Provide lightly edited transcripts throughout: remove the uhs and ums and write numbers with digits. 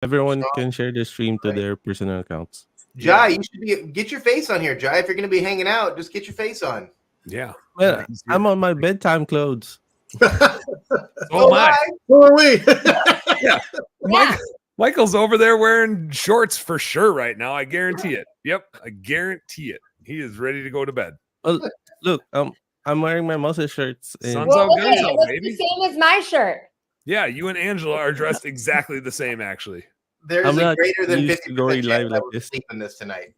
Everyone can share the stream to their personal accounts. Jai, you should get your face on here, Jai. If you're going to be hanging out, just get your face on. Yeah. Well, I'm on my bedtime clothes. Oh my! Who are we? Yeah. Michael's over there wearing shorts for sure right now. I guarantee it. Yep, I guarantee it. He is ready to go to bed. Well, look, I'm wearing my muscle shirts. Sun's out good, it looks baby. the same as my shirt. Yeah, you and Angela are dressed exactly the same, actually. There's I'm a not greater than used to 50% going chance live I like will this. sleep in this tonight.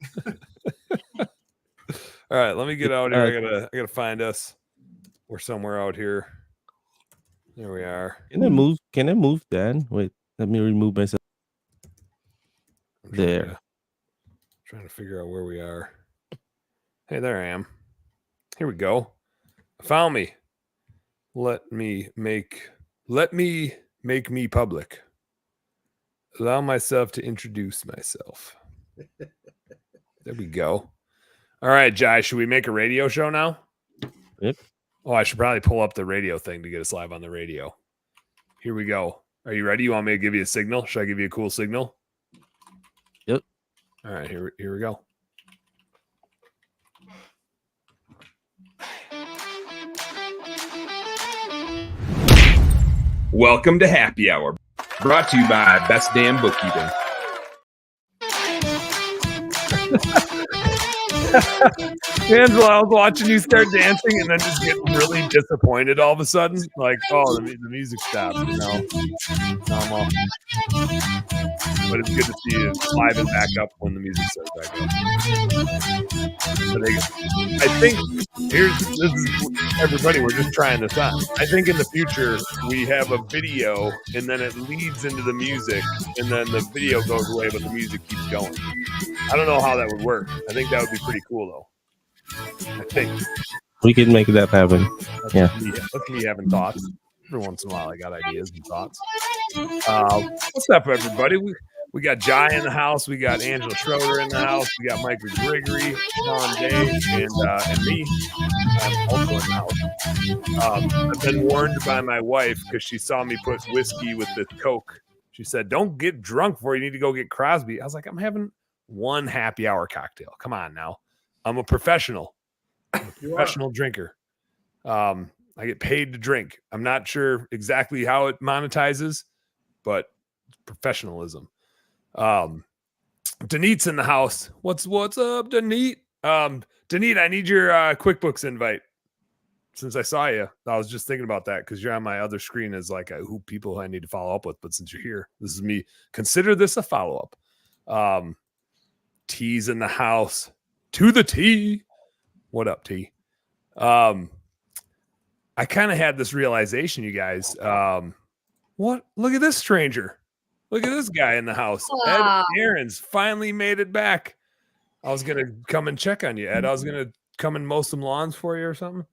All right, let me get out here. I gotta find us. We're somewhere out here. There we are. Can I move, Dan? Wait, let me remove myself. There. Trying to figure out where we are. Hey, there I am. Here we go. Found me. Let me make me public. Allow myself to introduce myself. There we go. All right, Jai, should we make a radio show now? Yep. Oh, I should probably pull up the radio thing to get us live on the radio. Here we go. Are you ready? You want me to give you a signal? Should I give you a cool signal? Yep. All right, here we go. Welcome to Happy Hour, brought to you by Best Damn Bookkeeping. Angela, I was watching you start dancing and then just get really disappointed all of a sudden. Like, oh, the music stopped. You know, I'm off. But it's good to see you live and back up when the music starts back up. But I think this is everybody. We're just trying this on. I think in the future we have a video and then it leads into the music and then the video goes away, but the music keeps going. I don't know how that would work. I think that would be pretty cool, though. I think we can make that happen. That's me having thoughts. Every once in a while, I got ideas and thoughts. What's up, everybody? We got Jai in the house. We got Angela Schroeder in the house. We got Mike Gregory, Sean Day, and me. I'm also in the house. I've been warned by my wife because she saw me put whiskey with the Coke. She said, "Don't get drunk before you need to go get Crosby." I was like, "I'm having one happy hour cocktail. Come on now. I'm a professional. Professional drinker. I get paid to drink. I'm not sure exactly how it monetizes, but professionalism." Danit's in the house. What's up, Danit? Danit, I need your QuickBooks invite. Since I saw you, I was just thinking about that because you're on my other screen as like who people I need to follow up with. But since you're here, this is me. Consider this a follow-up. T's in the house. To the T. What up, T? I kind of had this realization, you guys. What? Look at this stranger. Look at this guy in the house. Ed Aaron's finally made it back. I was going to come and check on you, Ed. I was going to come and mow some lawns for you or something.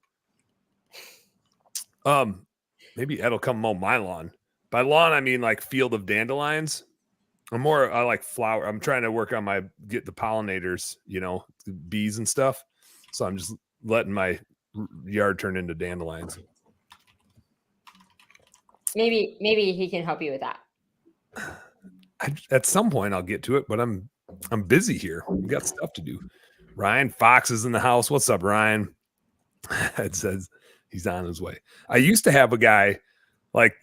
Maybe Ed will come mow my lawn. By lawn, I mean like field of dandelions. I like flower. I'm trying to work on get the pollinators, the bees and stuff. So I'm just letting my yard turn into dandelions. Maybe he can help you with that. At some point I'll get to it, but I'm busy here. We got stuff to do. Ryan Fox is in the house. What's up, Ryan? It says he's on his way. I used to have a guy like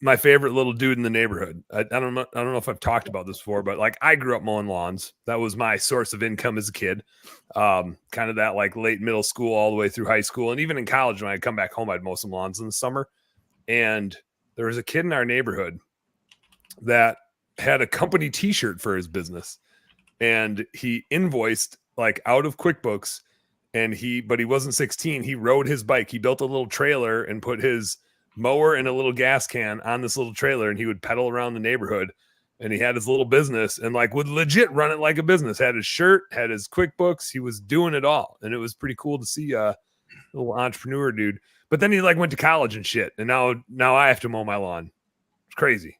my favorite little dude in the neighborhood. I don't know if I've talked about this before, but like I grew up mowing lawns. That was my source of income as a kid. Kind of that like late middle school all the way through high school. And even in college, when I'd come back home, I'd mow some lawns in the summer. And there was a kid in our neighborhood that had a company t-shirt for his business. And he invoiced like out of QuickBooks but he wasn't 16. He rode his bike. He built a little trailer and put his mower and a little gas can on this little trailer, and he would pedal around the neighborhood, and he had his little business and like would legit run it like a business. Had his shirt, had his QuickBooks. He was doing it all. And it was pretty cool to see a little entrepreneur dude. But then he like went to college and shit. And now I have to mow my lawn. It's crazy.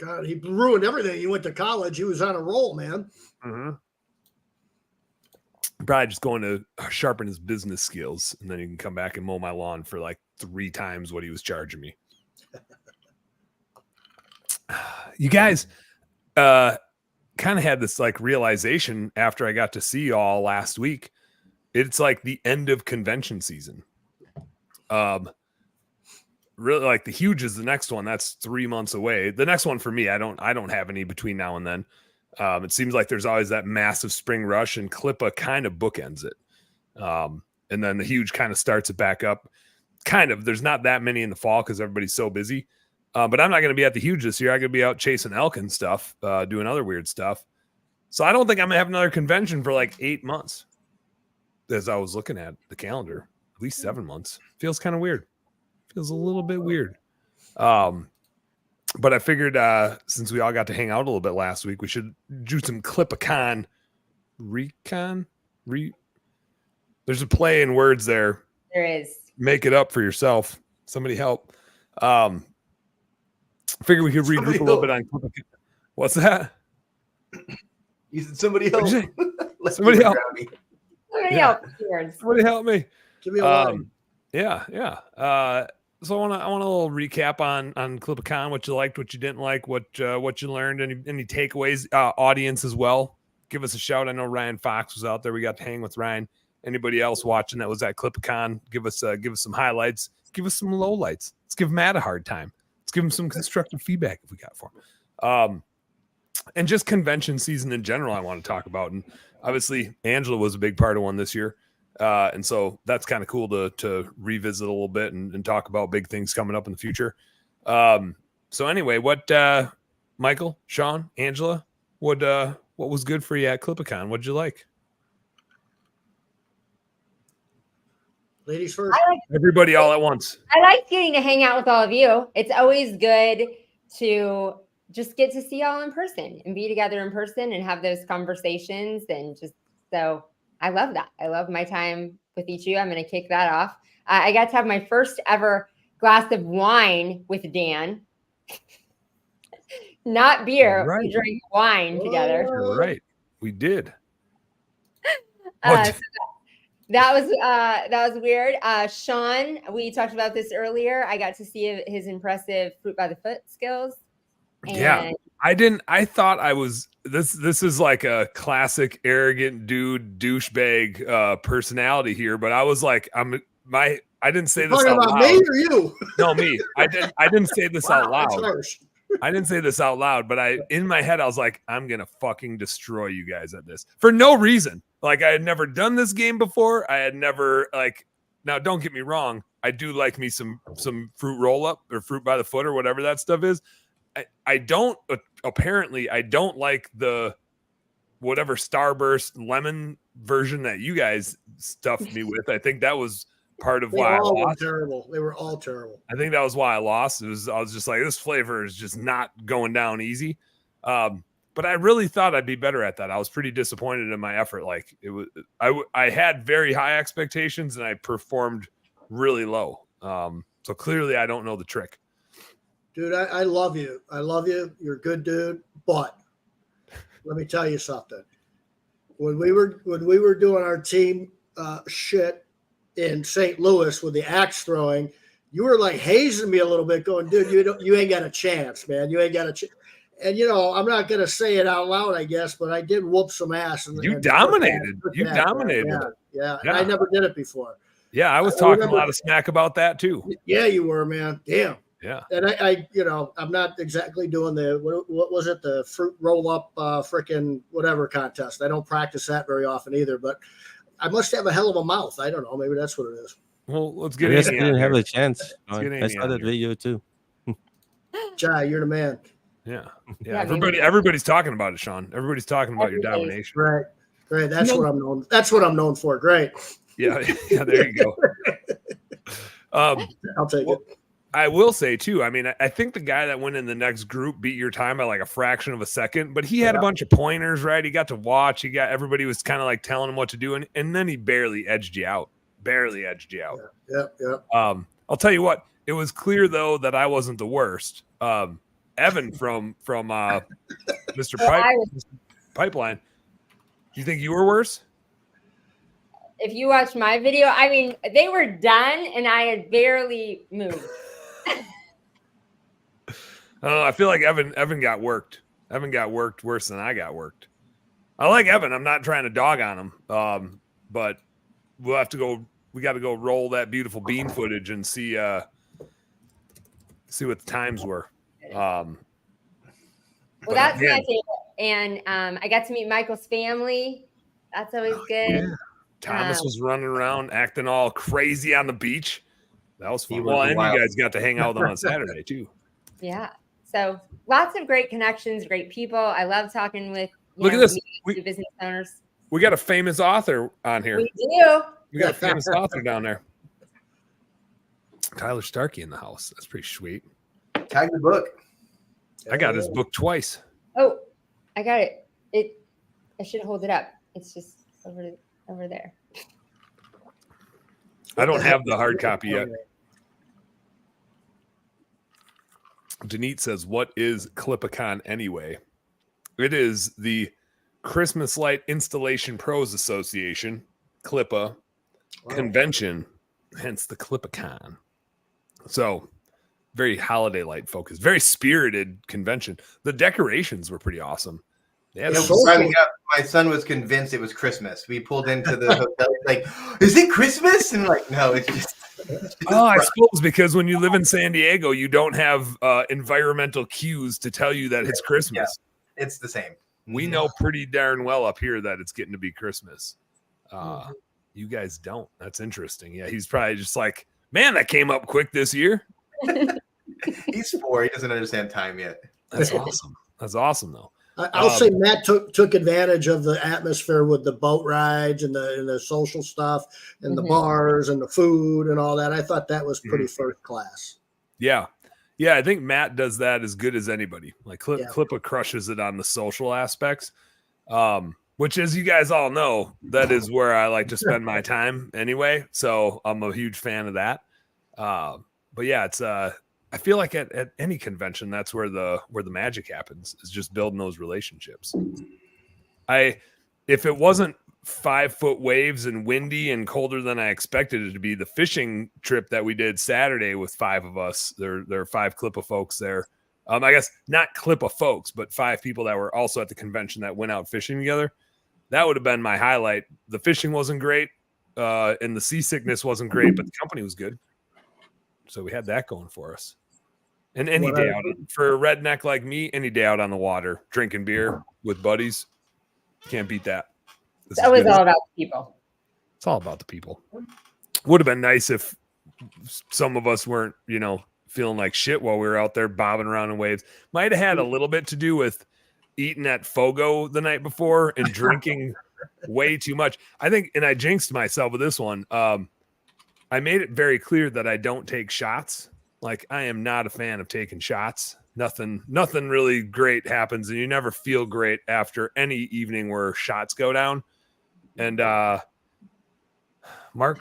God, he ruined everything. He went to college. He was on a roll, man. Mm-hmm. Probably just going to sharpen his business skills, and then he can come back and mow my lawn for like 3 times what he was charging me. You guys, kind of had this like realization after I got to see y'all last week. It's like the end of convention season. Really, like the huge is the next one. That's 3 months away. The next one for me, I don't have any between now and then. It seems like there's always that massive spring rush, and CLIPA kind of bookends it. And then the huge kind of starts it back up. Kind of, there's not that many in the fall because everybody's so busy. But I'm not going to be at the huge this year. I'm going to be out chasing elk and stuff, doing other weird stuff. So I don't think I'm going to have another convention for like 8 months. As I was looking at the calendar, at least 7 months. Feels kind of weird. Feels a little bit weird. But I figured since we all got to hang out a little bit last week, we should do some CLIPAcon. There's a play in words there. There is. Make it up for yourself. Somebody help. Figure we could regroup a little bit on CLIPAcon. What's that? You said somebody help. Somebody help. Somebody help. Keywords. Somebody help me. Give me a line. Yeah. So I want a little recap on CLIPAcon, what you liked, what you didn't like, what you learned, any takeaways, audience as well. Give us a shout. I know Ryan Fox was out there. We got to hang with Ryan. Anybody else watching that was at CLIPAcon, give us some highlights, give us some lowlights. Let's give Matt a hard time. Let's give him some constructive feedback if we got for him. And just convention season in general, I want to talk about. And obviously, Angela was a big part of one this year. And so that's kind of cool to revisit a little bit and talk about big things coming up in the future. So anyway, what Michael, Sean, Angela, what was good for you at CLIPAcon? What'd you like? Ladies first. Everybody all at once. I like getting to hang out with all of you. It's always good to just get to see y'all in person and be together in person and have those conversations. And just so I love that. I love my time with each of you. I'm going to kick that off. I got to have my first ever glass of wine with Dan. Not beer. Right. We drank wine together. You're right. We did. So that was weird. Sean, we talked about this earlier. I got to see his impressive fruit by the foot skills. And I thought I was this is like a classic arrogant dude douchebag personality here, but I was like, I didn't say this out loud. Me or you? No, me. I didn't say this out loud. I didn't say this out loud, but in my head I was like, I'm gonna fucking destroy you guys at this for no reason. Like, I had never done this game before. I had never now don't get me wrong, I do like me some fruit roll up or fruit by the foot or whatever that stuff is. I don't like the whatever Starburst lemon version that you guys stuffed me with. I think that was part of why I lost. Terrible. They were all terrible. I think that was why I lost. I was just like, this flavor is just not going down easy. But I really thought I'd be better at that. I was pretty disappointed in my effort. Like, it was, I had very high expectations and I performed really low. So clearly I don't know the trick. Dude, I love you. I love you. You're a good dude. But let me tell you something. When we were doing our team shit in St. Louis with the axe throwing, you were like hazing me a little bit, going, dude, you ain't got a chance, man. You ain't got a chance. And, I'm not going to say it out loud, I guess, but I did whoop some ass. You dominated. You dominated. Yeah. I never did it before. Yeah, I was talking a lot of smack about that, too. Yeah, you were, man. Damn. Yeah. And I I'm not exactly doing what was it? The fruit roll up freaking whatever contest. I don't practice that very often either, but I must have a hell of a mouth. I don't know. Maybe that's what it is. Well, let's get I didn't have a chance. I saw that here. video too. Jai, you're the man. Yeah. Everybody's talking about it, Sean. Everybody's talking about your domination. Right. Great. That's what I'm known. That's what I'm known for. Great. Yeah. There you go. I'll take it. I will say too, I mean, I think the guy that went in the next group beat your time by like a fraction of a second, but he had a bunch of pointers, right? He got to watch. Everybody was kind of like telling him what to do, and then he barely edged you out. Yeah. I'll tell you what, it was clear though that I wasn't the worst. Evan from Mr. Pipeline, do you think you were worse? if you watch my video, I mean, they were done and I had barely moved. I feel like Evan got worked. Evan got worked worse than I got worked. I like Evan. I'm not trying to dog on him. But we'll have to go. We got to go roll that beautiful bean footage and see what the times were. Well, that's my favorite. And I got to meet Michael's family. That's always good. Yeah. Thomas was running around acting all crazy on the beach. That was fun. He was Well, and wild. you guys got to hang out with them on Saturday too. Yeah. So lots of great connections, great people. I love talking with Look at this. business owners. We got a famous author on here. We do. We got a famous author down there. Tyler Starkey in the house. That's pretty sweet. Tag the book. I got his book twice. Oh, I got it. I should hold it up. It's just over there. I don't have the hard copy yet. Denise says, what is CLIPAcon anyway? It is the Christmas Light Installation Pros Association, CLIPA, convention, hence the CLIPAcon. So, very holiday light focused, very spirited convention. The decorations were pretty awesome. Yeah, my son was convinced it was Christmas. We pulled into the hotel. Like, is it Christmas? And like, no, it's just. I suppose because when you live in San Diego, you don't have environmental cues to tell you that it's Christmas. Yeah, it's the same. We know pretty darn well up here that it's getting to be Christmas. You guys don't. That's interesting. Yeah, he's probably just like, man, that came up quick this year. He's 4. He doesn't understand time yet. That's awesome. That's awesome, though. I'll say Matt took advantage of the atmosphere with the boat rides and the social stuff and the bars and the food and all that. I thought that was pretty first class. Yeah. Yeah, I think Matt does that as good as anybody. Like CLIPA crushes it on the social aspects, which, as you guys all know, that is where I like to spend my time anyway. So I'm a huge fan of that. But yeah, it's I feel like at any convention, that's where the magic happens, is just building those relationships. If it wasn't 5-foot waves and windy and colder than I expected it to be, the fishing trip that we did Saturday with 5 of us, there are 5 CLIPA folks there. I guess not CLIPA folks, but 5 people that were also at the convention that went out fishing together. That would have been my highlight. The fishing wasn't great, and the seasickness wasn't great, but the company was good. So we had that going for us. And any day out for a redneck like me, any day out on the water, drinking beer with buddies, can't beat that. It's always all about the people. It's all about the people. Would have been nice if some of us weren't, feeling like shit while we were out there bobbing around in waves. Might have had a little bit to do with eating at Fogo the night before and drinking way too much. I think, and I jinxed myself with this one. I made it very clear that I don't take shots. Like, I am not a fan of taking shots. Nothing really great happens, and you never feel great after any evening where shots go down. And Mark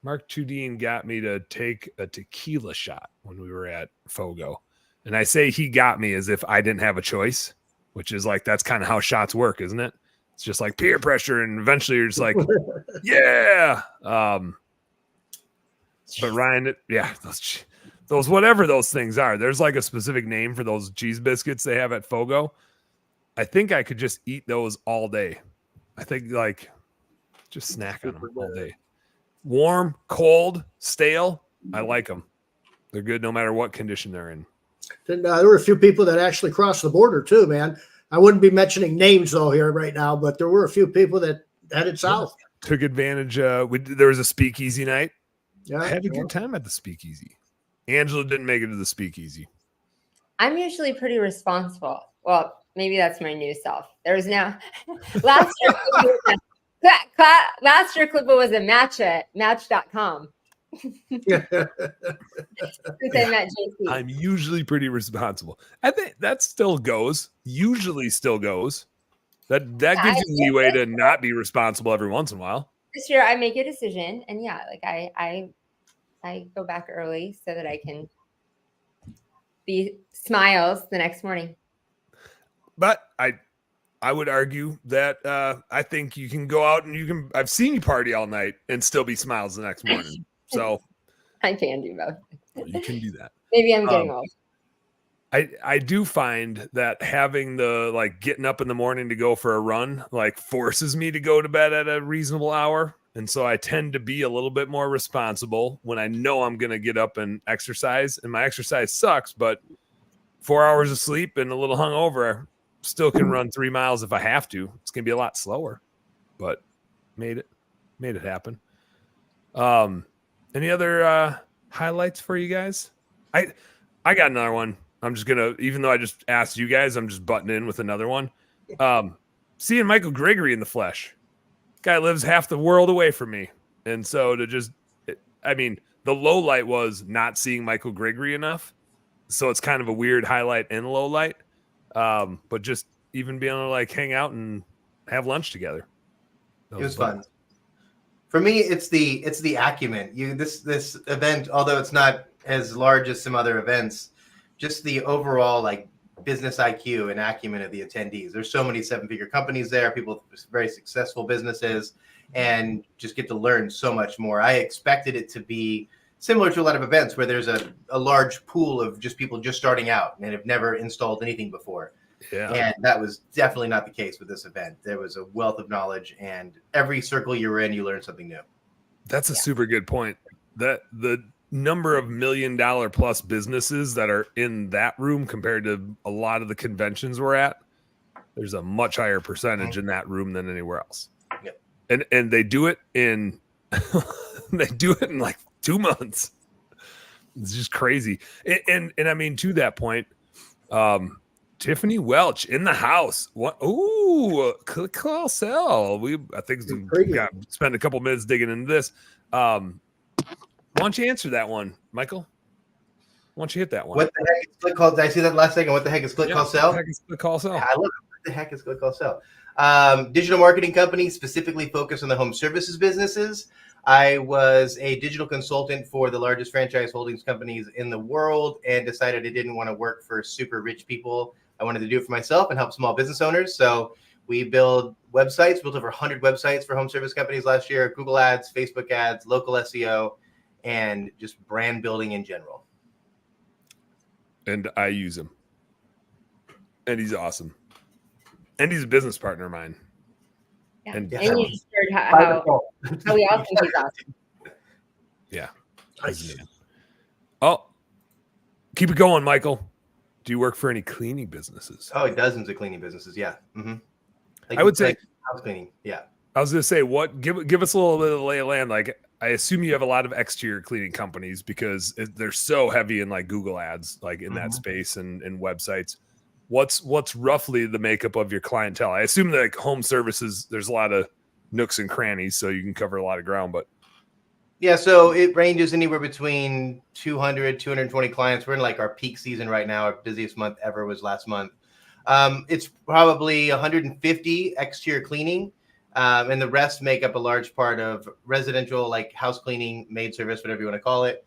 Tudine got me to take a tequila shot when we were at Fogo. And I say he got me as if I didn't have a choice, which is like, that's kind of how shots work, isn't it? It's just like peer pressure, and eventually you're just like, yeah. But Ryan, yeah, those whatever those things are, there's like a specific name for those cheese biscuits they have at Fogo. I think I could just eat those all day. I think like just snack on them all day. Warm, cold, stale. I like them. They're good no matter what condition they're in. And, there were a few people that actually crossed the border too, man. I wouldn't be mentioning names though here right now, but there were a few people that headed south. Took advantage. There was a speakeasy night. Yeah, I had a good time at the speakeasy. Angela didn't make it to the speakeasy. I'm usually pretty responsible. Well, maybe that's my new self. There was no last year. Last year, CLIPA was a match.com. Since I met JC. I'm usually pretty responsible. I think that still goes. Usually still goes. That gives you leeway to not be responsible every once in a while. This year I make a decision, and yeah, like I go back early so that I can be smiles the next morning. But I would argue that I think you can go out and I've seen you party all night and still be smiles the next morning. So I can do both. you can do that. Maybe I'm getting old. I do find that having the like getting up in the morning to go for a run like forces me to go to bed at a reasonable hour. And so I tend to be a little bit more responsible when I know I'm going to get up and exercise. And my exercise sucks, but 4 hours of sleep and a little hungover, I still can run 3 miles if I have to. It's going to be a lot slower, but made it happen. Any other highlights for you guys? I got another one. I'm just gonna, even though I just asked you guys, I'm just butting in with another one. Seeing Michael Gregory in the flesh. Guy lives half the world away from me, and so to just, I mean, the low light was not seeing Michael Gregory enough. So it's kind of a weird highlight and low light. But just even being able to like hang out and have lunch together. It was fun. For me, it's the acumen. This event, although it's not as large as some other events, just the overall like business IQ and acumen of the attendees. There's so many 7-figure companies there, people with very successful businesses, and just get to learn so much more. I expected it to be similar to a lot of events where there's a large pool of just people just starting out and have never installed anything before. Yeah. And that was definitely not the case with this event. There was a wealth of knowledge, and every circle you were in, you learned something new. That's a super good point. That the number of $1 million plus businesses that are in that room compared to a lot of the conventions we're at, there's a much higher percentage in that room than anywhere else. Yep. And they do it in like 2 months. It's just crazy. And I mean, to that point, Tiffany Welch in the house. What? Ooh, call sell. I think we got spend a couple minutes digging into this. Why don't you answer that one, Michael? Why don't you hit that one? What the heck is Split Call? Did I see that last second? What the heck is Split Call Sell? What the heck is Split Call Sell? Yeah, I love it. What the heck is Split Call Sell? Digital marketing company specifically focused on the home services businesses. I was a digital consultant for the largest franchise holdings companies in the world and decided I didn't want to work for super rich people. I wanted to do it for myself and help small business owners. So we built websites, built over 100 websites for home service companies last year, Google ads, Facebook ads, local SEO, and just brand building in general. And I use him. And he's awesome. And he's a business partner of mine. Yeah. And you shared how we all think he's awesome. Yeah. Nice. Oh, keep it going, Michael. Do you work for any cleaning businesses? Oh, dozens of cleaning businesses. Yeah. Mm-hmm. I would say house cleaning. Yeah. I was going to say, give us a little bit of the lay of land. Like, I assume you have a lot of exterior cleaning companies because they're so heavy in like Google ads, like in that space and websites. What's roughly the makeup of your clientele? I assume that like home services, there's a lot of nooks and crannies, so you can cover a lot of ground, but yeah, so it ranges anywhere between 200, 220 clients. We're in like our peak season right now. Our busiest month ever was last month. It's probably 150 exterior cleaning. And the rest make up a large part of residential, like house cleaning, maid service, whatever you want to call it,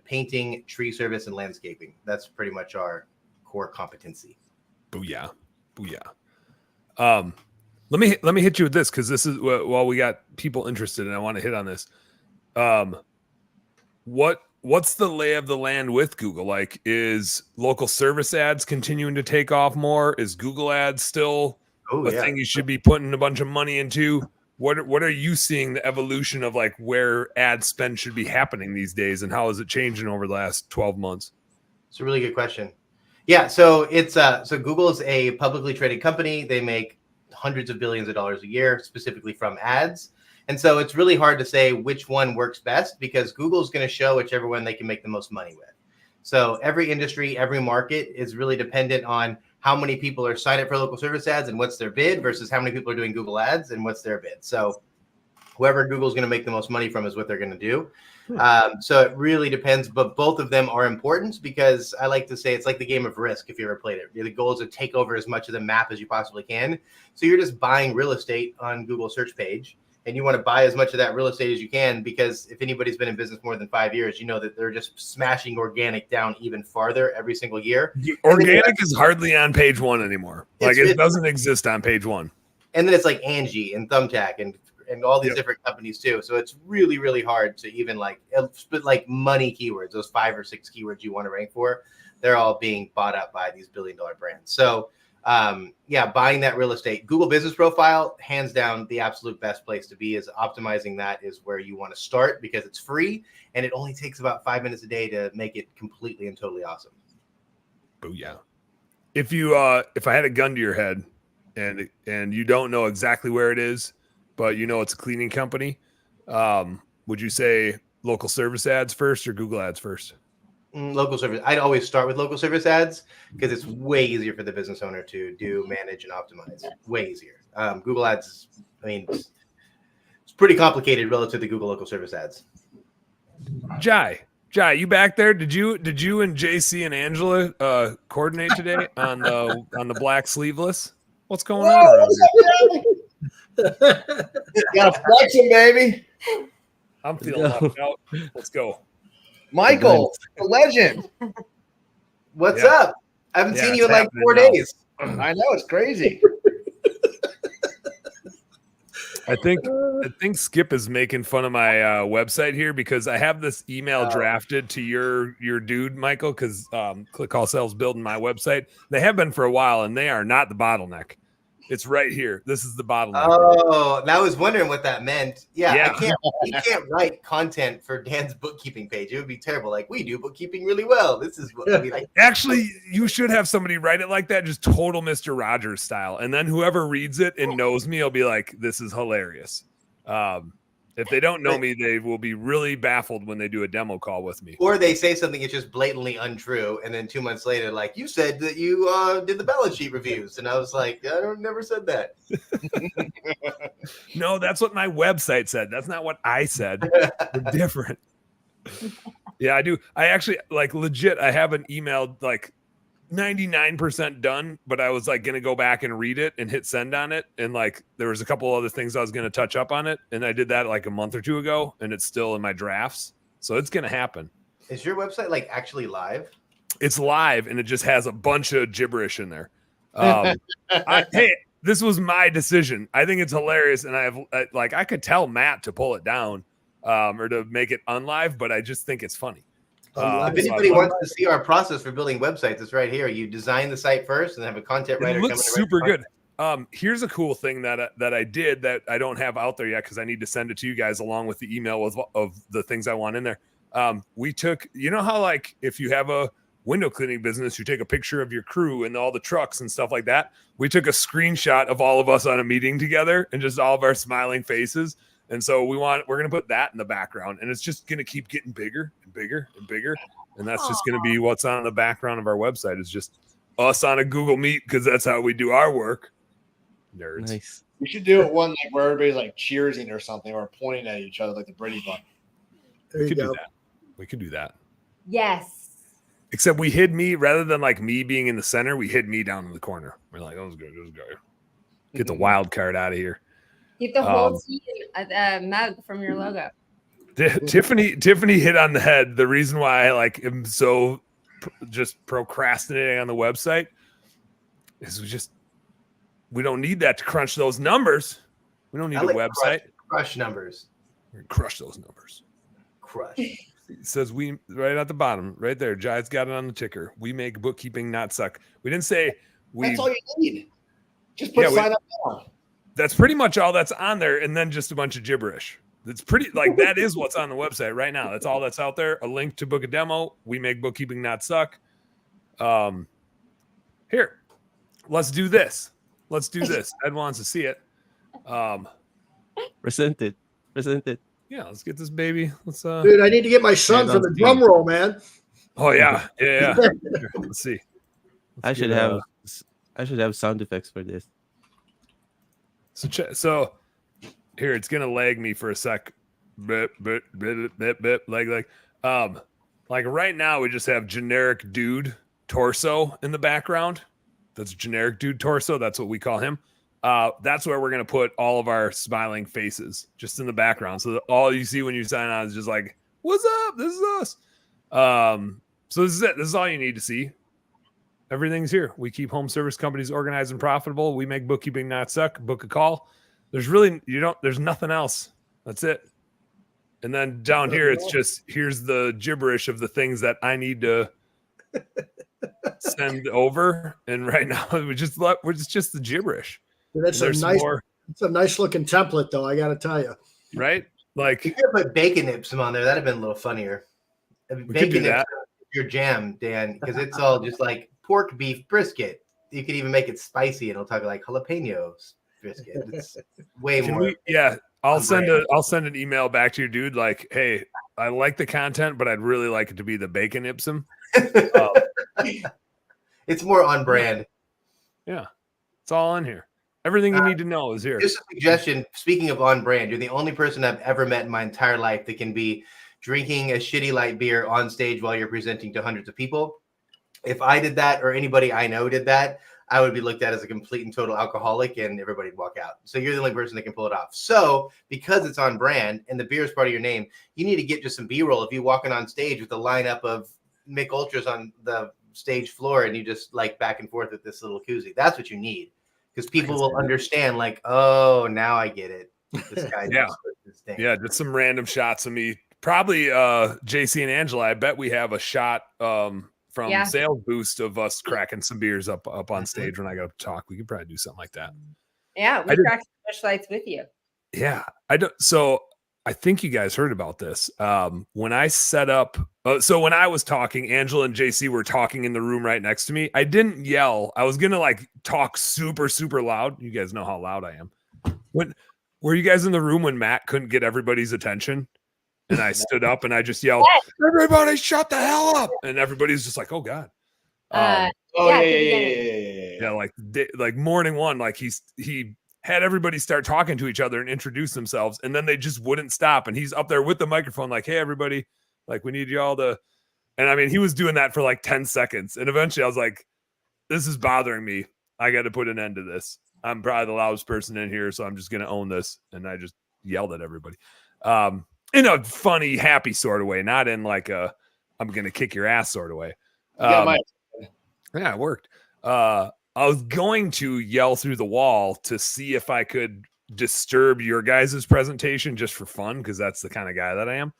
painting, tree service, and landscaping. That's pretty much our core competency. Booyah. Let me hit you with this, because this is while we got people interested, and I want to hit on this. What's the lay of the land with Google? Like, is local service ads continuing to take off more? Is Google ads still thing you should be putting a bunch of money into? What are you seeing the evolution of like where ad spend should be happening these days, and how is it changing over the last 12 months? It's a really good question. Yeah, so it's so Google is a publicly traded company. They make hundreds of billions of dollars a year, specifically from ads. And so it's really hard to say which one works best, because Google is going to show whichever one they can make the most money with. So every industry, every market is really dependent on how many people are signed up for local service ads and what's their bid versus how many people are doing Google ads and what's their bid. So whoever Google's going to make the most money from is what they're going to do. So it really depends, but both of them are important, because I like to say it's like the game of Risk. If you ever played it, the goal is to take over as much of the map as you possibly can. So you're just buying real estate on Google search page, and you want to buy as much of that real estate as you can, because if anybody's been in business more than 5 years, you know that they're just smashing organic down even farther every single year. Organic is hardly on page one anymore. Like it doesn't exist on page one. And then it's like Angie and Thumbtack and all these different companies too. So it's really, really hard to even like split like money keywords, those 5 or 6 keywords you want to rank for. they're all being bought up by these billion-dollar brands. So buying that real estate, Google Business Profile, hands down, the absolute best place to be. Is optimizing that is where you want to start, because it's free and it only takes about 5 minutes a day to make it completely and totally awesome. Booyah. If you if I had a gun to your head and you don't know exactly where it is, but you know it's a cleaning company, would you say local service ads first or Google ads first? Local service. I'd always start with local service ads because it's way easier for the business owner to do, manage, and optimize. Way easier. Google ads, I mean, it's pretty complicated relative to Google local service ads. Jai, you back there? Did you and JC and Angela coordinate today on the black sleeveless? What's going on around here? Gotta flex him, baby. I'm feeling left out. Let's go. Michael, the legend. What's up? I haven't seen you in like 4 days. I know, it's crazy. I think Skip is making fun of my website here because I have this email drafted to your dude, Michael, because ClickCall Sales building my website. They have been for a while, and they are not the bottleneck. It's right here. This is the bottleneck. Oh, I was wondering what that meant. Yeah. You can't write content for Dan's bookkeeping page. It would be terrible. Like, we do bookkeeping really well. This is what we like. Actually, you should have somebody write it like that, just total Mr. Rogers style. And then whoever reads it and knows me, will be like, this is hilarious. If they don't know me, they will be really baffled when they do a demo call with me. Or they say something that's just blatantly untrue, and then 2 months later, like, you said that you did the balance sheet reviews, and I was like, never said that. No, that's what my website said. That's not what I said. We're different. Yeah, I do. I actually, like, legit, I have an email like 99% done, but I was like going to go back and read it and hit send on it. And like, there was a couple other things I was going to touch up on it. And I did that like a month or two ago, and it's still in my drafts. So it's going to happen. Is your website like actually live? It's live, and it just has a bunch of gibberish in there. Hey, this was my decision. I think it's hilarious. And I could tell Matt to pull it down or to make it unlive, but I just think it's funny. If anybody wants to see our process for building websites, it's right here. You design the site first and have a content writer. It looks super good. Here's a cool thing that I did that I don't have out there yet because I need to send it to you guys along with the email of the things I want in there. We took, you know how like if you have a window cleaning business, you take a picture of your crew and all the trucks and stuff like that. We took a screenshot of all of us on a meeting together and just all of our smiling faces. And so we're going to put that in the background, and it's just going to keep getting bigger and bigger and bigger. And that's just going to be what's on the background of our website. Is just us on a Google Meet because that's how we do our work. Nerds. Nice. We should do it one like where everybody's like cheersing or something or pointing at each other like the Brady Bunch. There you go. Do that. We could do that. Yes. Except we hid me rather than like me being in the center. We hid me down in the corner. We're like, that was good. Get the wild card out of here. Get the whole team mug from your logo. Tiffany hit on the head. The reason why I like am so just procrastinating on the website is we don't need that to crunch those numbers. We don't need a website. Crush numbers. We're gonna crush those numbers. Crush. It says we right at the bottom, right there. Jai's got it on the ticker. We make bookkeeping not suck. We didn't say we. That's all you need. Just put sign up now. That's pretty much all that's on there, and then just a bunch of gibberish. It's pretty like that is what's on the website right now. That's all that's out there. A link to book a demo. We make bookkeeping not suck. Here, let's do this. Ed wants to see it. Present it. Yeah, let's get this baby. Let's Dude, I need to get my son for the drum roll, man. Oh yeah. Here, let's see. I should have sound effects for this. So here, it's gonna lag me for a sec. Like right now, we just have generic dude torso in the background. That's generic dude torso. That's what we call him. That's where we're gonna put all of our smiling faces just in the background. So that all you see when you sign on is just like, "What's up? This is us." So this is it. This is all you need to see. Everything's here. We keep home service companies organized and profitable. We make bookkeeping not suck. Book a call. There's nothing else. That's it. And then down here, it's just, here's the gibberish of the things that I need to send over, and right now we're just the gibberish. Dude, that's There's more, it's a nice looking template, though. I got to tell you. right? Like You could put bacon nips on there. That'd have been a little funnier. Bacon nips your jam, Dan, because it's all just like pork beef brisket. You could even make it spicy, and it'll talk like jalapenos brisket. It's way more. I'll send an email back to your dude like, hey, I like the content, but I'd really like it to be the bacon ipsum. It's more on brand. Yeah, it's all in here. Everything you need to know is here. Just a suggestion. Speaking of on brand, you're the only person I've ever met in my entire life that can be drinking a shitty light beer on stage while you're presenting to hundreds of people. If I did that, or anybody I know did that, I would be looked at as a complete and total alcoholic, and everybody'd walk out. So you're the only person that can pull it off. So because it's on brand and the beer is part of your name, you need to get just some B-roll of you walking on stage with a lineup of Mick Ultras on the stage floor, and you just like back and forth with this little koozie. That's what you need, because people will understand. Like, oh, now I get it. This guy, this thing. Yeah, just some random shots of me. Probably JC and Angela. I bet we have a shot from Sales Boost of us cracking some beers up on stage when I go to talk. We could probably do something like that. Yeah, we cracked some lights with you. Yeah, I don't. So I think you guys heard about this. When I set up, so when I was talking, Angela and JC were talking in the room right next to me. I didn't yell. I was gonna like talk super, super loud. You guys know how loud I am. Were you guys in the room when Matt couldn't get everybody's attention? And I stood up and I just yelled, "Everybody shut the hell up!" And everybody's just like, "Oh God." Yeah, Like morning one, like he had everybody start talking to each other and introduce themselves, and then they just wouldn't stop. And he's up there with the microphone, like, "Hey, everybody, like we need y'all to." And I mean, he was doing that for like 10 seconds, and eventually I was like, "This is bothering me. I got to put an end to this. I'm probably the loudest person in here, so I'm just gonna own this." And I just yelled at everybody. In a funny, happy sort of way, not in like a "I'm gonna kick your ass" sort of way. Yeah, it worked. I was going to yell through the wall to see if I could disturb your guys' presentation just for fun, because that's the kind of guy that I am.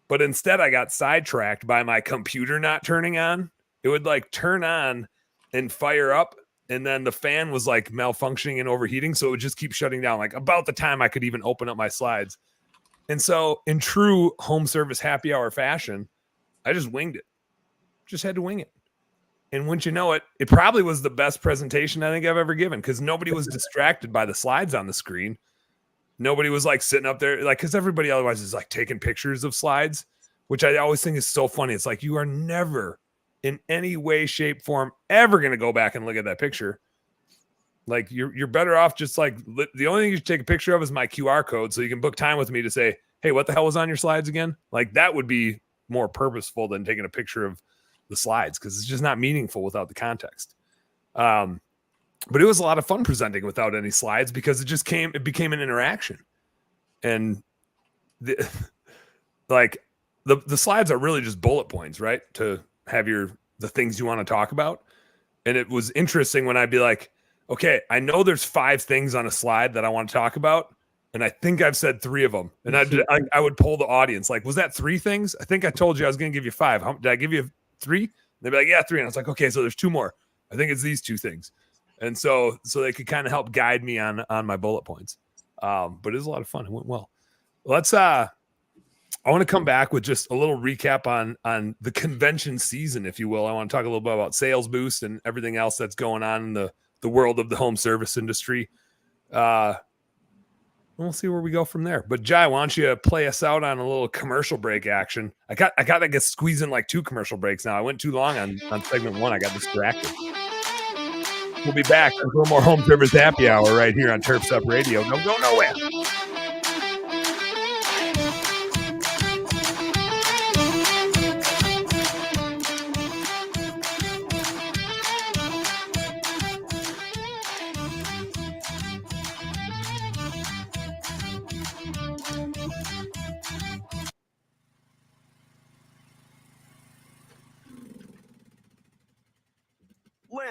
But instead, I got sidetracked by my computer not turning on. It would like turn on and fire up, and then the fan was like malfunctioning and overheating, so it would just keep shutting down. Like about the time I could even open up my slides. And so in true home service happy hour fashion, I just winged it. Just had to wing it. And wouldn't you know it, it probably was the best presentation I think I've ever given, because nobody was distracted by the slides on the screen. Nobody was like sitting up there, like, because everybody otherwise is like taking pictures of slides, which I always think is so funny. It's like you are never in any way, shape, form ever going to go back and look at that picture. Like you're better off just like the only thing you should take a picture of is my QR code, so you can book time with me to say, "Hey, what the hell was on your slides again?" Like that would be more purposeful than taking a picture of the slides, because it's just not meaningful without the context. But it was a lot of fun presenting without any slides, because it became an interaction. And the slides are really just bullet points, right? To have the things you want to talk about. And it was interesting when I'd be like, okay, I know there's 5 things on a slide that I want to talk about, and I think I've said 3 of them. And I would poll the audience, like, was that 3 things? I think I told you I was going to give you 5. Did I give you 3? They'd be like, yeah, 3. And I was like, okay, so there's 2 more. I think it's these 2 things. And so they could kind of help guide me on my bullet points. But it was a lot of fun. It went well. I want to come back with just a little recap on the convention season, if you will. I want to talk a little bit about Sales Boost and everything else that's going on in the world of the home service industry. We'll see where we go from there. But Jai, why don't you play us out on a little commercial break action? I got to get squeezed in like 2 commercial breaks now. I went too long on segment 1. I got distracted. We'll be back for more home service happy hour right here on Turfs Up Radio. Don't go nowhere.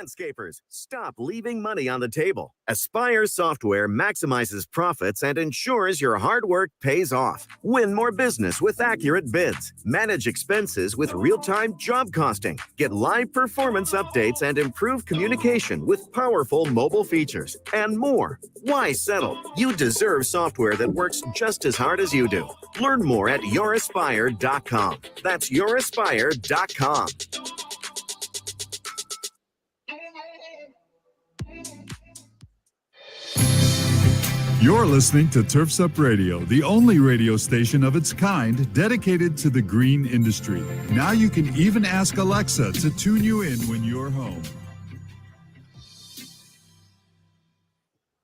Landscapers, stop leaving money on the table. Aspire software maximizes profits and ensures your hard work pays off. Win more business with accurate bids. Manage expenses with real-time job costing. Get live performance updates and improve communication with powerful mobile features. And more. Why settle? You deserve software that works just as hard as you do. Learn more at youraspire.com. That's youraspire.com. You're listening to Turfs Up Radio, the only radio station of its kind dedicated to the green industry. Now you can even ask Alexa to tune you in when you're home.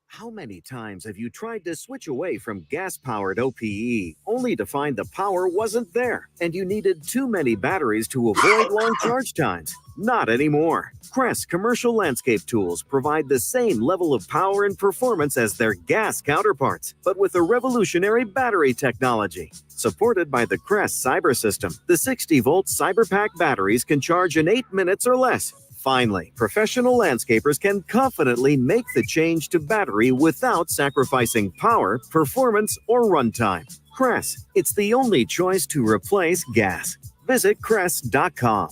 How many times have you tried to switch away from gas-powered OPE only to find the power wasn't there and you needed too many batteries to avoid long charge times? Not anymore. Crest commercial landscape tools provide the same level of power and performance as their gas counterparts, but with a revolutionary battery technology. Supported by the Crest Cyber System, the 60-volt CyberPack batteries can charge in 8 minutes or less. Finally, professional landscapers can confidently make the change to battery without sacrificing power, performance, or runtime. Crest, it's the only choice to replace gas. Visit Crest.com.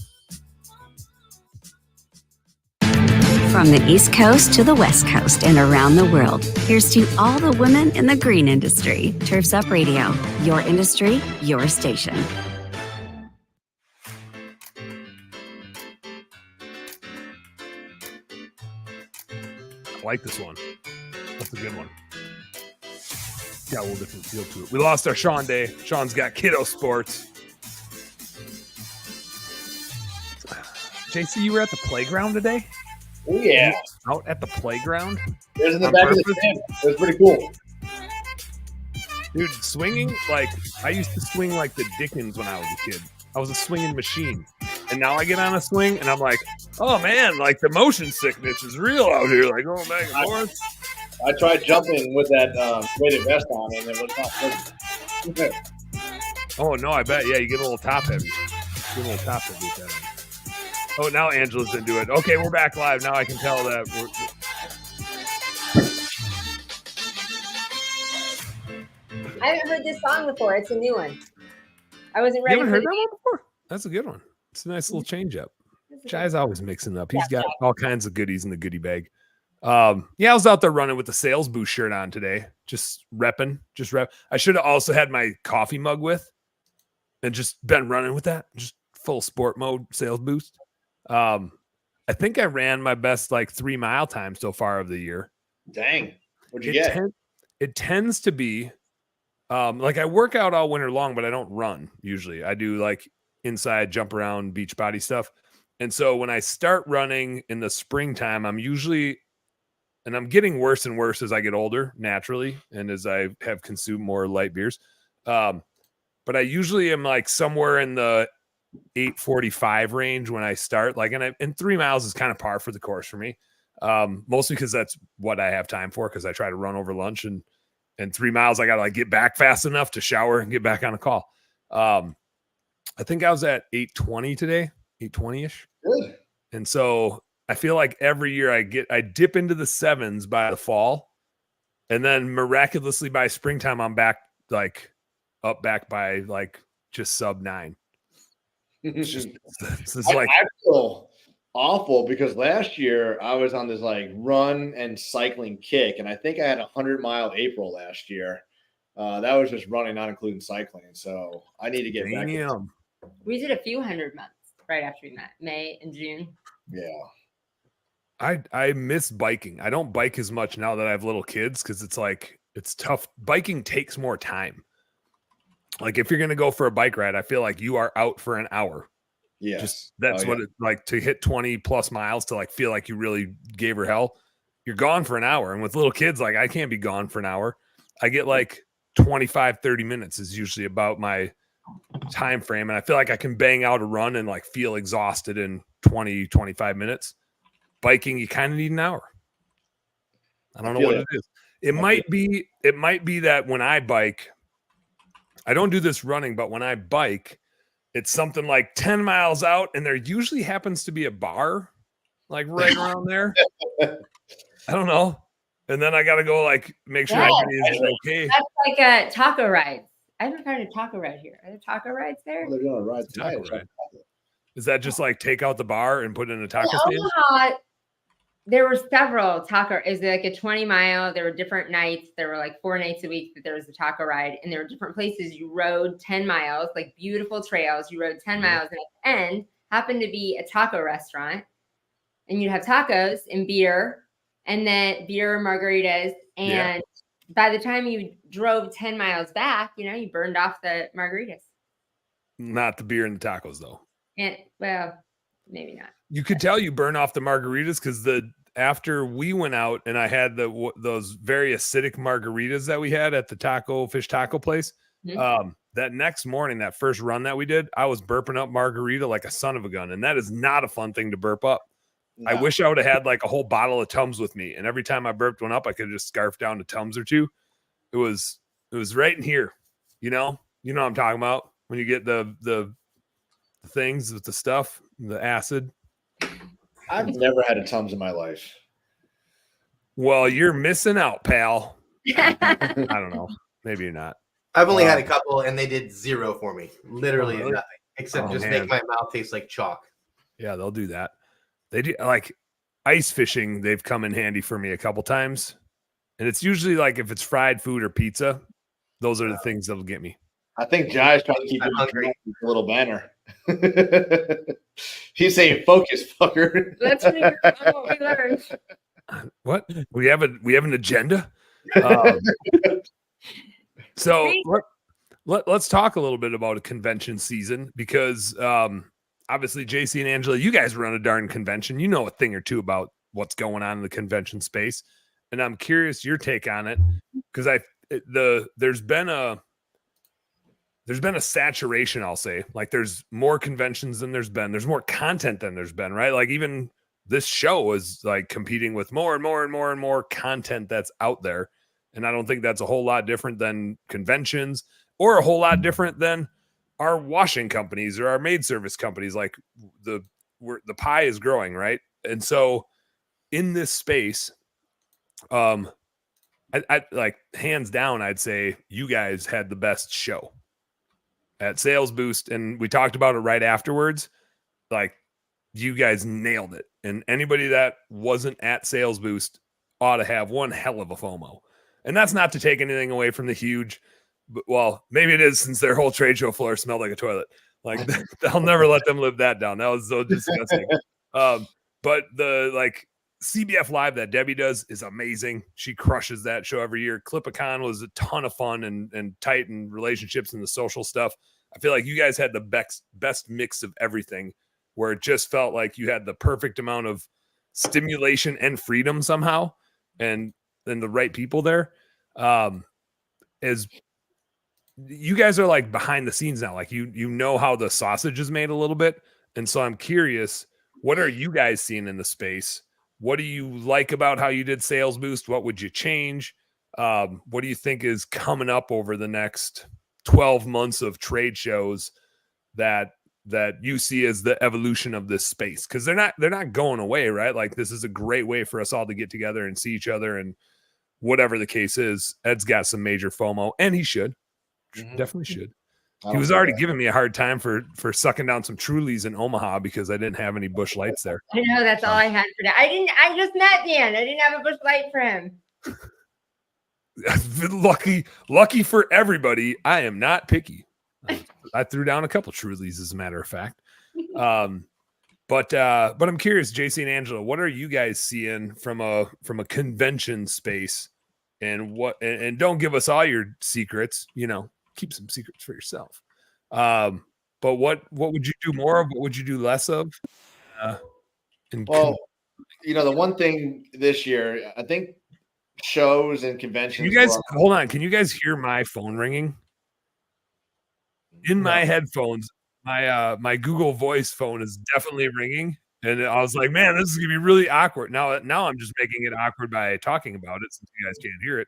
From the East Coast to the West Coast and around the world, here's to all the women in the green industry. Turfs Up Radio, your industry, your station. I like this one. That's a good one. Got a little different feel to it. We lost our Sean Day. Sean's got kiddo sports. JC, you were at the playground today? Oh, yeah. Out at the playground? It was in the back of the stand. It was pretty cool. Dude, swinging, like, I used to swing like the Dickens when I was a kid. I was a swinging machine. And now I get on a swing and I'm like, oh man, like the motion sickness is real out here. Like going back and forth. I tried jumping with that weighted vest on and it was not good. Oh no, I bet. Yeah, you get a little top heavy. Get a little top heavy with that. Oh, now Angela's into it. Okay, we're back live. Now I can tell that I haven't heard this song before. It's a new one. I wasn't You ready haven't for heard the that one before? That's a good one. It's a nice little change up. Jai's always mixing up. He's got all kinds of goodies in the goodie bag. Yeah, I was out there running with the sales boost shirt on today. Just repping. I should have also had my coffee mug with and just been running with that. Just full sport mode sales boost. I think I ran my best like 3 mile time so far of the year. Dang. What'd you get? It tends to be like I work out all winter long, but I don't run usually. I do like inside jump around beach body stuff. And so when I start running in the springtime, I'm getting worse and worse as I get older naturally. And as I have consumed more light beers. But I usually am like somewhere in the 8:45 range when I start, like, and 3 miles is kind of par for the course for me. Mostly because that's what I have time for. Cause I try to run over lunch and 3 miles, I got to like get back fast enough to shower and get back on a call. I think I was at 8:20 today, 8:20-ish. Good. And so I feel like every year I dip into the 7s by the fall. And then miraculously by springtime, I'm back back by like just sub 9. It's like I feel awful because last year I was on this like run and cycling kick. And I think I had a 100-mile April last year. That was just running, not including cycling. So I need to get back. We did a few 100 months right after we met, May and June. Yeah. I miss biking. I don't bike as much now that I have little kids because it's like it's tough. Biking takes more time. Like if you're gonna go for a bike ride, I feel like you are out for an hour. Yeah. Just that's what it's like to hit 20 plus miles to like feel like you really gave her hell. You're gone for an hour. And with little kids, like I can't be gone for an hour. I get like 25, 30 minutes is usually about my time frame. And I feel like I can bang out a run and like feel exhausted in 20, 25 minutes. Biking, you kind of need an hour. I don't know what it is. It might be that when I bike, I don't do this running, but when I bike, it's something like 10 miles out and there usually happens to be a bar like right around there. I don't know. And then I got to go like make sure Yeah. everybody is okay. That's like a taco ride. I haven't heard of taco ride here. Are there taco rides there? They're doing a ride Taco tonight. ride. Is that just like take out the bar and put in a taco In stand? Omaha, there were several taco. Is like a 20-mile. There were different nights. There were like 4 nights a week that there was a taco ride, and there were different places. You rode 10 miles, like beautiful trails. You rode 10 miles, and at the end happened to be a taco restaurant, and you'd have tacos and beer, and then beer margaritas. And by the time you drove 10 miles back, you burned off the margaritas. Not the beer and the tacos, though. And well, maybe not. You could tell you burn off the margaritas because after we went out and I had those very acidic margaritas that we had at the fish taco place. Mm-hmm. That next morning, that first run that we did, I was burping up margarita like a son of a gun, and that is not a fun thing to burp up. No. I wish I would have had like a whole bottle of Tums with me, and every time I burped one up, I could just scarf down a Tums or two. It was right in here, you know what I'm talking about when you get the things with the stuff, the acid. I've never had a Tums in my life. Well, you're missing out, pal. I don't know. Maybe you're not. I've only had a couple, and they did zero for me. Literally really? nothing, except just make my mouth taste like chalk. Yeah, they'll do that. They do like ice fishing. They've come in handy for me a couple times, and it's usually like if it's fried food or pizza. Those are the things that'll get me. I think Jai's trying to keep him hungry. A little banner. He's saying, "Focus, fucker." Let's hear what we learned. What? We have an agenda. So let's talk a little bit about a convention season because obviously JC and Angela, you guys run a darn convention. You know a thing or two about what's going on in the convention space, and I'm curious your take on it because there's been a saturation, I'll say. Like there's more conventions than there's more content than there's been, right? Like even this show is like competing with more and more and more and more content that's out there. And I don't think that's a whole lot different than conventions or a whole lot different than our washing companies or our maid service companies. Like the pie is growing, right? And so in this space, I like hands down, I'd say you guys had the best show at Sales Boost. And we talked about it right afterwards. Like you guys nailed it. And anybody that wasn't at Sales Boost ought to have one hell of a FOMO. And that's not to take anything away from the huge, well, maybe it is since their whole trade show floor smelled like a toilet. Like I'll never let them live that down. That was so disgusting. But the like CBF Live that Debbie does is amazing. She crushes that show every year. CLIPAcon was a ton of fun and tight and relationships and the social stuff. I feel like you guys had the best mix of everything where it just felt like you had the perfect amount of stimulation and freedom somehow. And the right people there. As you guys are like behind the scenes now, like you know how the sausage is made a little bit. And so I'm curious, what are you guys seeing in the space? What do you like about how you did Sales Boost? What would you change? What do you think is coming up over the next 12 months of trade shows that you see as the evolution of this space? Because they're not going away, right? Like this is a great way for us all to get together and see each other and whatever the case is. Ed's got some major FOMO, and he should. Definitely should. He was already giving me a hard time for sucking down some Trulies in Omaha because I didn't have any Busch Lights there. I know that's all I had for that. I just met Dan. I didn't have a Busch Light for him. Lucky for everybody, I am not picky. I threw down a couple Trulies, as a matter of fact. But I'm curious, JC and Angela, what are you guys seeing from a convention space, and don't give us all your secrets, keep some secrets for yourself. But what would you do more of? What would you do less of? The one thing this year, I think shows and conventions. You guys, hold on. Can you guys hear my phone ringing? In my headphones, my Google Voice phone is definitely ringing, and I was like, "Man, this is gonna be really awkward." Now I'm just making it awkward by talking about it since you guys can't hear it.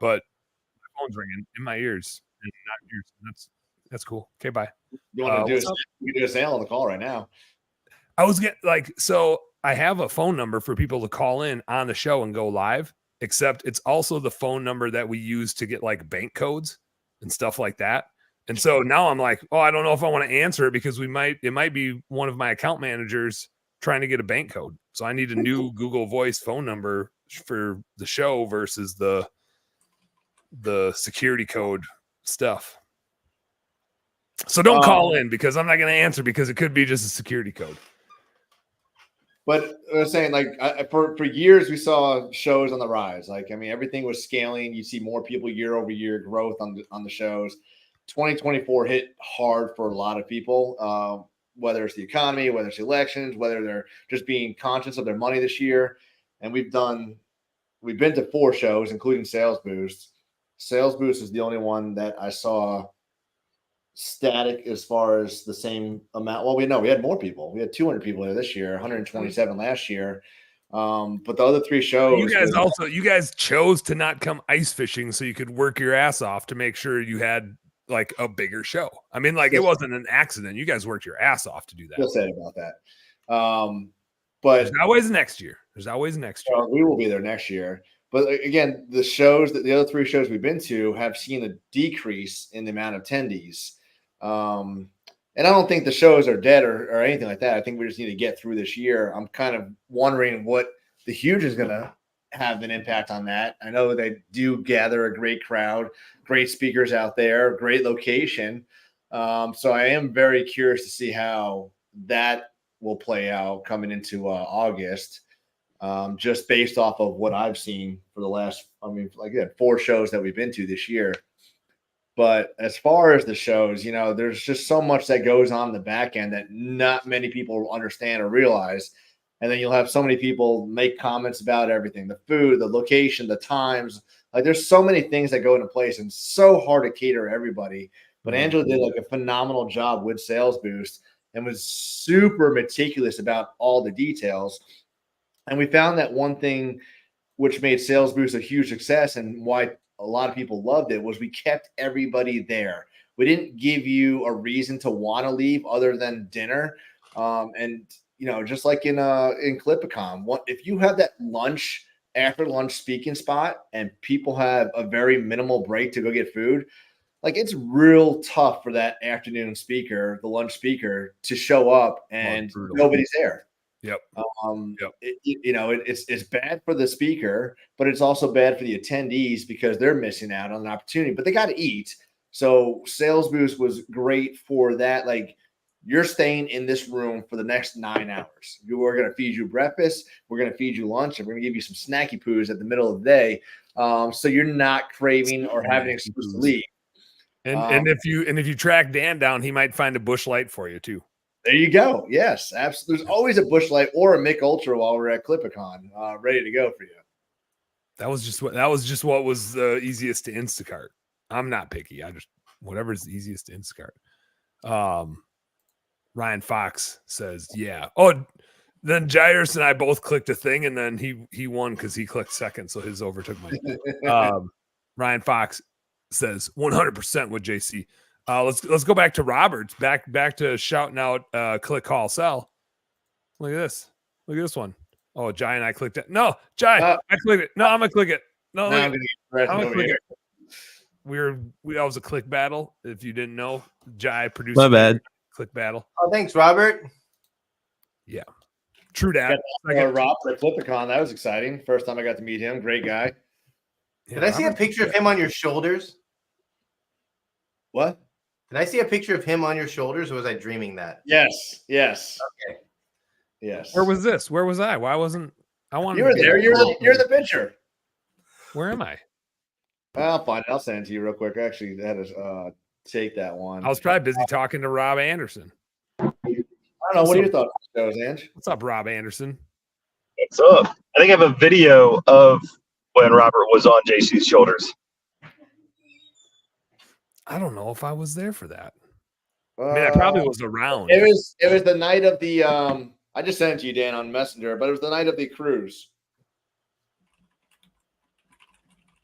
But my phone's ringing in my ears, and not yours. That's cool. Okay, bye. You want to do a sale on the call right now? I was getting so I have a phone number for people to call in on the show and go live, except it's also the phone number that we use to get like bank codes and stuff like that. And so now I'm like, oh, I don't know if I want to answer it because it might be one of my account managers trying to get a bank code. So I need a new Google Voice phone number for the show versus the security code stuff. So don't call in because I'm not going to answer because it could be just a security code. But I was saying, like, for years we saw shows on the rise. Like, I mean, everything was scaling. You see more people year over year growth on the shows. 2024 hit hard for a lot of people, whether it's the economy, whether it's elections, whether they're just being conscious of their money this year. And we've been to 4 shows, including Sales Boost. Sales Boost is the only one that I saw static as far as the same amount. Well, we had more people. We had 200 people there this year, 127 last year. But the other 3 shows, you guys chose to not come ice fishing so you could work your ass off to make sure you had like a bigger show. I mean, like, it wasn't an accident. You guys worked your ass off to do that. We'll say about that. But there's always next year. We will be there next year. But again, the other 3 shows we've been to have seen a decrease in the amount of attendees. And I don't think the shows are dead or anything like that. I think we just need to get through this year. I'm kind of wondering what the Huge is going to have an impact on that. I know they do gather a great crowd, great speakers out there, great location. So I am very curious to see how that will play out coming into August, just based off of what I've seen for the last, 4 shows that we've been to this year. But as far as the shows, there's just so much that goes on in the back end that not many people understand or realize. And then you'll have so many people make comments about everything, the food, the location, the times. Like, there's so many things that go into place and so hard to cater everybody. But Angela did like a phenomenal job with Sales Boost and was super meticulous about all the details. And we found that one thing which made Sales Boost a huge success and why a lot of people loved it was we kept everybody there. We didn't give you a reason to want to leave other than dinner. And just like in CLIPAcon, if you have that after lunch speaking spot and people have a very minimal break to go get food, like, it's real tough for that afternoon speaker, the lunch speaker, to show up and nobody's there. Yep. It's bad for the speaker, but it's also bad for the attendees because they're missing out on an opportunity, but they got to eat. So Sales Boost was great for that. Like, you're staying in this room for the next 9 hours. We're going to feed you breakfast. We're going to feed you lunch, and we're going to give you some snacky poos at the middle of the day. So you're not craving or having an excuse to leave. And if you track Dan down, he might find a Busch Light for you too. There you go. Yes, absolutely. There's always a Busch Light or a Mick Ultra while we're at CLIPAcon, ready to go for you. That was just what was the easiest to Instacart. I'm not picky. I just whatever's the easiest to Instacart. Ryan Fox says, yeah. Oh, then Jairus and I both clicked a thing, and then he won because he clicked second, so his overtook mine. Ryan Fox says 100% with JC. Let's go back to Roberts. Back to shouting out click, call, sell. Look at this. Look at this one. Oh, Jai and I clicked it. No, Jai, I clicked it. No, I'm gonna click it. No, I'm gonna click it. That was a click battle. If you didn't know, Jai produced my bad. Click battle. Oh, thanks, Robert. Yeah. True that. Rob at CLIPAcon. That was exciting. First time I got to meet him. Great guy. Yeah, did I see a picture of him on your shoulders? What? Did I see a picture of him on your shoulders, or was I dreaming that? Yes. Okay. Yes. Where was this? Where was I? Why wasn't I wanted You were there. You're the picture. Where am I? I'll find it. I'll send it to you real quick. I actually had to take that one. I was probably busy talking to Rob Anderson. I don't know. What are your thoughts on those, Ange? What's up, Rob Anderson? What's up? I think I have a video of when Robert was on JC's shoulders. I don't know if I was there for that. I mean, I probably was around. It was the night of the I just sent it to you, Dan, on Messenger, but it was the night of the cruise.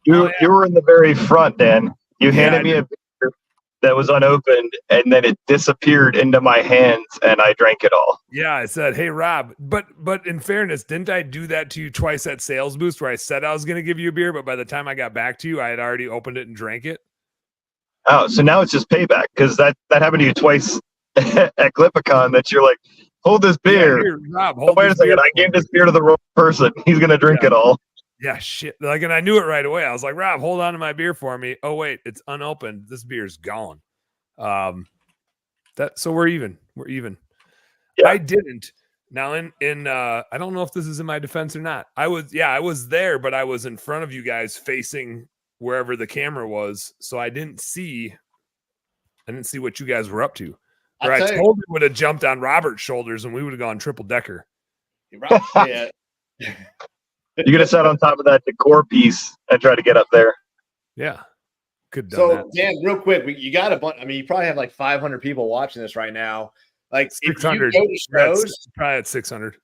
You were in the very front, Dan. You handed me a picture that was unopened, and then it disappeared into my hands, and I drank it all. Yeah, I said, "Hey, Rob," but in fairness, didn't I do that to you twice at Sales Boost, where I said I was going to give you a beer, but by the time I got back to you, I had already opened it and drank it? Oh, so now it's just payback, because that happened to you twice at CLIPAcon, that you're like, hold this beer. Yeah, here, Rob, Oh, hold wait a this second, beer I for gave me. this beer to the wrong person. He's going to drink it all. Yeah, shit. Like, and I knew it right away. I was like, Rob, hold on to my beer for me. Oh, wait, it's unopened. This beer's gone. So we're even. We're even. Yeah. I didn't. Now in I don't know if this is in my defense or not. I was there, but I was in front of you guys facing wherever the camera was. So I didn't see what you guys were up to. Or I totally would have jumped on Robert's shoulders and we would have gone triple decker. Yeah. You could have sat on top of that decor piece and tried to get up there. Yeah. Could have done that. Dan, real quick, you got a bunch. I mean, you probably have like 500 people watching this right now. Like 600. If you go to shows, probably at 600.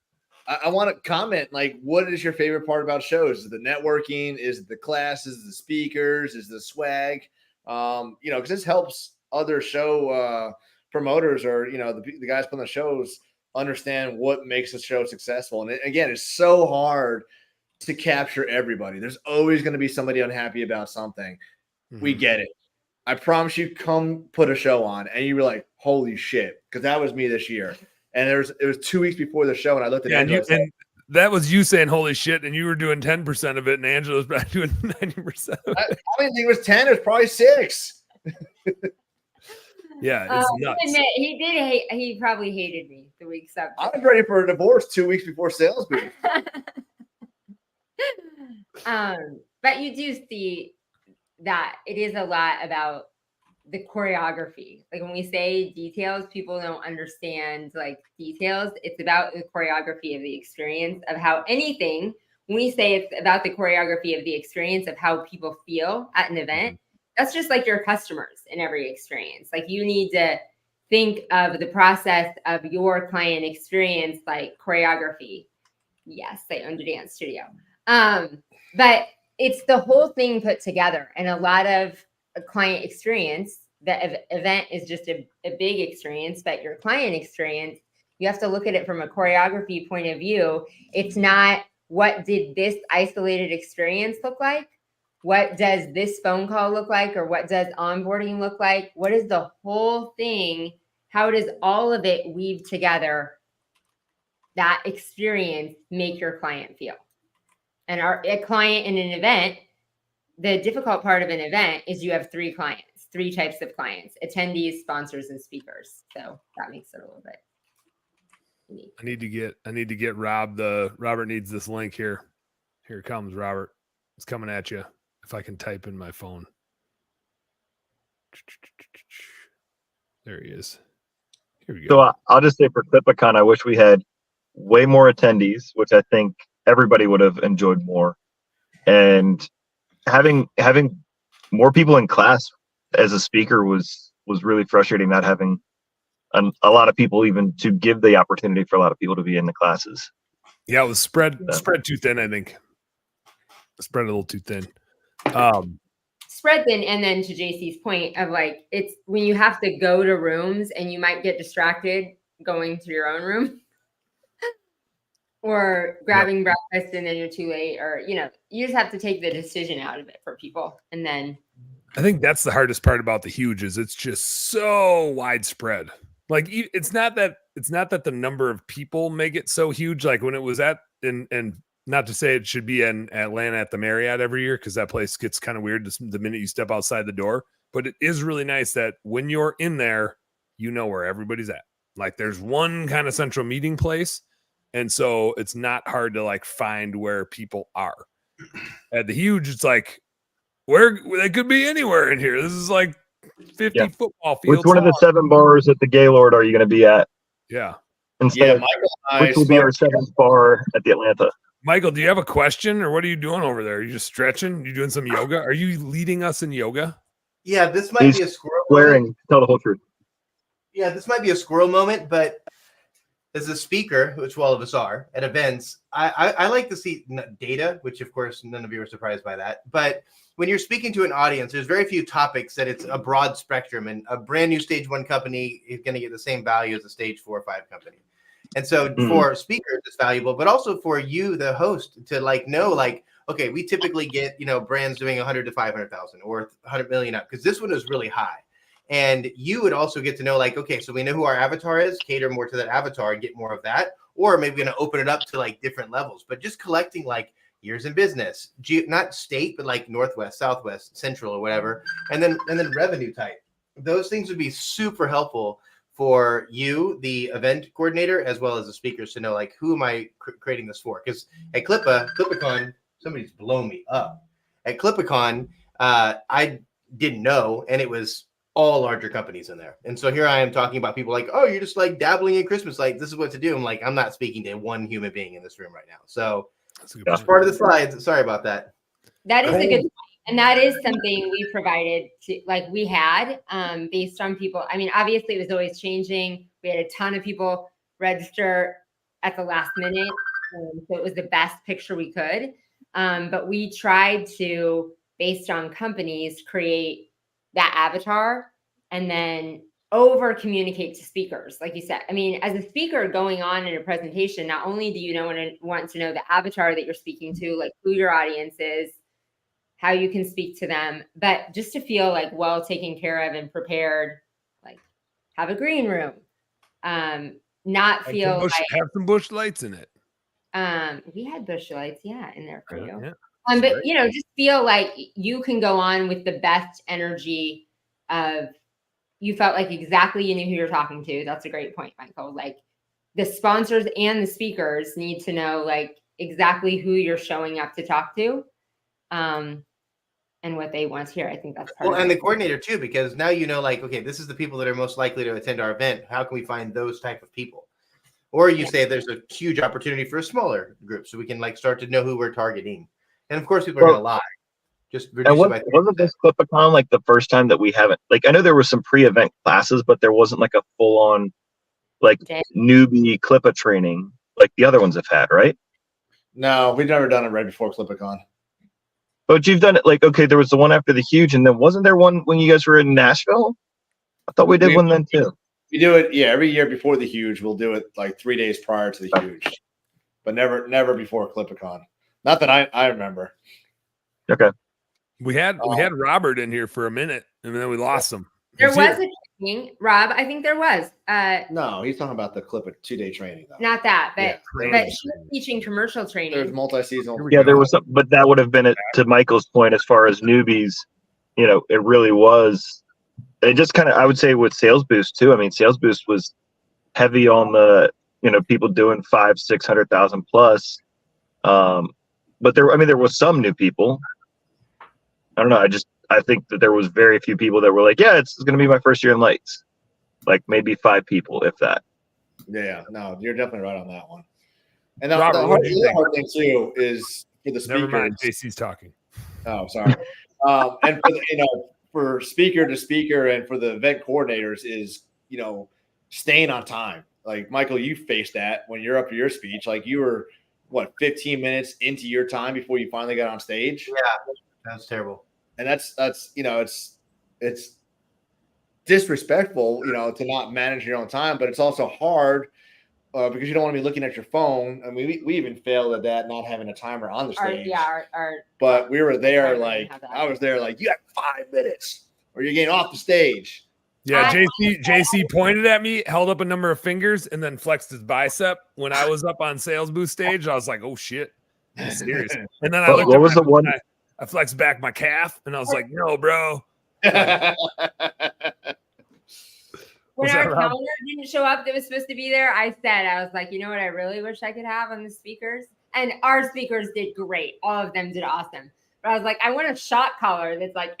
I want to comment, like, what is your favorite part about shows? Is it the networking? Is it the classes, the speakers? Is the swag? Because this helps other show promoters or, the guys putting the shows understand what makes a show successful. And again, it's so hard to capture everybody. There's always going to be somebody unhappy about something. Mm-hmm. We get it. I promise you, come put a show on, and you were like, "Holy shit!" Because that was me this year. And it was 2 weeks before the show, and I looked at Angela. And that was you saying "Holy shit," and you were doing 10% of it, and Angela was probably doing 90%. I didn't think it was 10; it was probably 6. Yeah, it's nuts. Admit, he did hate. He probably hated me the weeks up. I was ready for a divorce 2 weeks before Sales Booth. But you do see that it is a lot about the choreography. Like when we say details, people don't understand like details. It's about the choreography of the experience of how anything, when we say it's about the choreography of the experience of how people feel at an event, that's just like your customers in every experience. Like you need to think of the process of your client experience, like choreography. Yes, I owned a dance studio. But it's the whole thing put together, and a lot of client experience. The event is just a big experience, but your client experience, you have to look at it from a choreography point of view. It's not what did this isolated experience look like? What does this phone call look like? Or what does onboarding look like? What is the whole thing? How does all of it weave together? That experience make your client feel? And a client in an event, the difficult part of an event is you have 3 clients, 3 types of clients: attendees, sponsors, and speakers. So that makes it a little bit unique. I need to get Rob. Robert needs this link here. Here it comes, Robert. It's coming at you. If I can type in my phone. There he is. Here we go. So I'll just say for CLIPAcon, I wish we had way more attendees, which I think everybody would have enjoyed more. And having more people in class as a speaker was really frustrating, not having a lot of people even to give the opportunity for a lot of people to be in the classes. Yeah, it was spread too thin, I think. Spread a little too thin. Spread thin, and then to JC's point of like, it's when you have to go to rooms and you might get distracted going to your own room or grabbing breakfast and then you're too late, or you just have to take the decision out of it for people. And then I think that's the hardest part about the huge is it's just so widespread. Like it's not that the number of people make it so huge. Like when it was at and not to say it should be in Atlanta at the Marriott every year, because that place gets kind of weird the minute you step outside the door. But it is really nice that when you're in there, you know where everybody's at. Like there's one kind of central meeting place. And so it's not hard to like find where people are. At the huge, it's like where they could be anywhere in here. This is like 50 football fields. Which one of the 7 bars at the Gaylord are you going to be at? Yeah. Instead which will be our 7th bar at the Atlanta. Michael, do you have a question, or what are you doing over there? Are you just stretching? You doing some yoga? Are you leading us in yoga? Yeah, this might be a squirrel moment. Tell the whole truth. Yeah, this might be a squirrel moment, but as a speaker, which all of us are at events, I like to see data, which of course none of you are surprised by that. But when you're speaking to an audience, there's very few topics that it's a broad spectrum, and a brand new stage 1 company is going to get the same value as a stage 4 or 5 company. And so for speakers, it's valuable, but also for you, the host, to like know, like, okay, we typically get, brands doing 100 to 500,000 or 100 million up, because this one is really high. And you would also get to know, like, okay, so we know who our avatar is, cater more to that avatar and get more of that, or maybe going to open it up to like different levels, but just collecting like years in business, not state, but like Northwest, Southwest, Central, or whatever, and then revenue type. Those things would be super helpful for you, the event coordinator, as well as the speakers, to know, like, who am I creating this for? Because at CLIPAcon, somebody's blown me up. At CLIPAcon, I didn't know, and it was all larger companies in there. And so here I am talking about people like, oh, you're just like dabbling in Christmas lights. This is what to do. I'm like, I'm not speaking to one human being in this room right now. So that's part of the slides. Sorry about that. That is a good point. And that is something we provided to, like, we had based on people. I mean, obviously it was always changing. We had a ton of people register at the last minute. So it was the best picture we could. But we tried to, based on companies, create that avatar and then over communicate to speakers. Like you said, I mean, as a speaker going on in a presentation, not only do you want to know the avatar that you're speaking to, like who your audience is, how you can speak to them, but just to feel like well taken care of and prepared, like have a green room, not feel like have some bush lights in it. We had bush lights, in there for you. Yeah. But just feel like you can go on with the best energy of, you felt like exactly you knew who you're talking to. That's a great point, Michael. Like the sponsors and the speakers need to know like exactly who you're showing up to talk to, and what they want to hear. I think that's part of it. And the coordinator too, because now you know, like, okay, this is the people that are most likely to attend our event. How can we find those type of people? Or you say there's a huge opportunity for a smaller group, so we can like start to know who we're targeting. And of course, people are going to lie. Just reduce it by 30%. Wasn't this CLIPAcon like the first time that we haven't, like, I know there were some pre-event classes, but there wasn't like a full-on like newbie CLIPA training like the other ones have had, right? No, we've never done it right before CLIPAcon. But you've done it like, okay, there was the one after the huge, and then wasn't there one when you guys were in Nashville? I thought we did one then too. We do it, every year before the huge. We'll do it like 3 days prior to the huge, but never before CLIPAcon. Not that I remember. Okay. We had Robert in here for a minute, and then we lost him. There was a training, Rob. I think there was. No, he's talking about the CLIPA 2-day training. Though. Not that, but she was teaching commercial training. There's multi-seasonal. Yeah, there was some, but that would have been it. To Michael's point, as far as newbies, it really was. It just kind of, I would say, with Sales Boost too. I mean, Sales Boost was heavy on the people doing 500,000-600,000 plus. But there was some new people. I don't know. I think that there was very few people that were like, yeah, it's going to be my first year in lights. Like maybe 5 people, if that. Yeah, no, you're definitely right on that one. And the other hard thing too is for the speakers. Never mind, JC's talking. Oh, sorry. And for for speaker to speaker and for the event coordinators is staying on time. Like Michael, you faced that when you're up to your speech. Like you were 15 minutes into your time before you finally got on stage. Yeah, that's terrible. And that's it's disrespectful, to not manage your own time, but it's also hard because you don't want to be looking at your phone. I mean, we even failed at that, not having a timer on the stage. But we were there like I was there like you have 5 minutes or you're getting off the stage. Yeah, JC pointed at me, held up a number of fingers, and then flexed his bicep when I was up on Sales Boost stage. I was like, "Oh shit, I'm serious." And then I looked. What was the one? I flexed back my calf, and I was like, "No, bro." When our calendar didn't show up that was supposed to be there, I was like, you know what I really wish I could have on the speakers? And our speakers did great. All of them did awesome. But I was like, I want a shot collar that's like,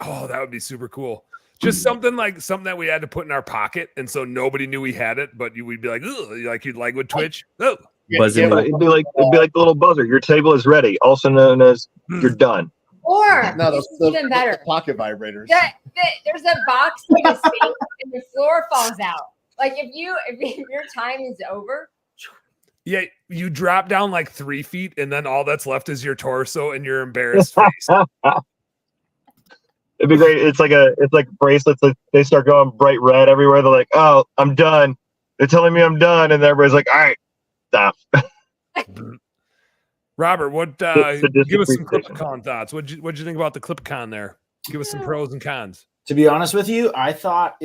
oh, that would be super cool. Just something that we had to put in our pocket, and so nobody knew we had it, but we'd be like, "Ugh," like you'd like with Twitch. Oh, it'd be like the little buzzer. Your table is ready, also known as you're done. Or those even better, pocket vibrators. there's a box in the sink and the floor falls out. Like if your time is over, Yeah, you drop down like 3 feet, and then all that's left is your torso and your embarrassed face. It'd be great. It's like bracelets. Like they start going bright red everywhere. They're like, "Oh, I'm done." They're telling me I'm done, and everybody's like, "All right, stop." Robert, what? Sadistic Give us some presentation. CLIPAcon thoughts. What'd you think about the CLIPAcon there? Give us some pros and cons. To be honest with you, I thought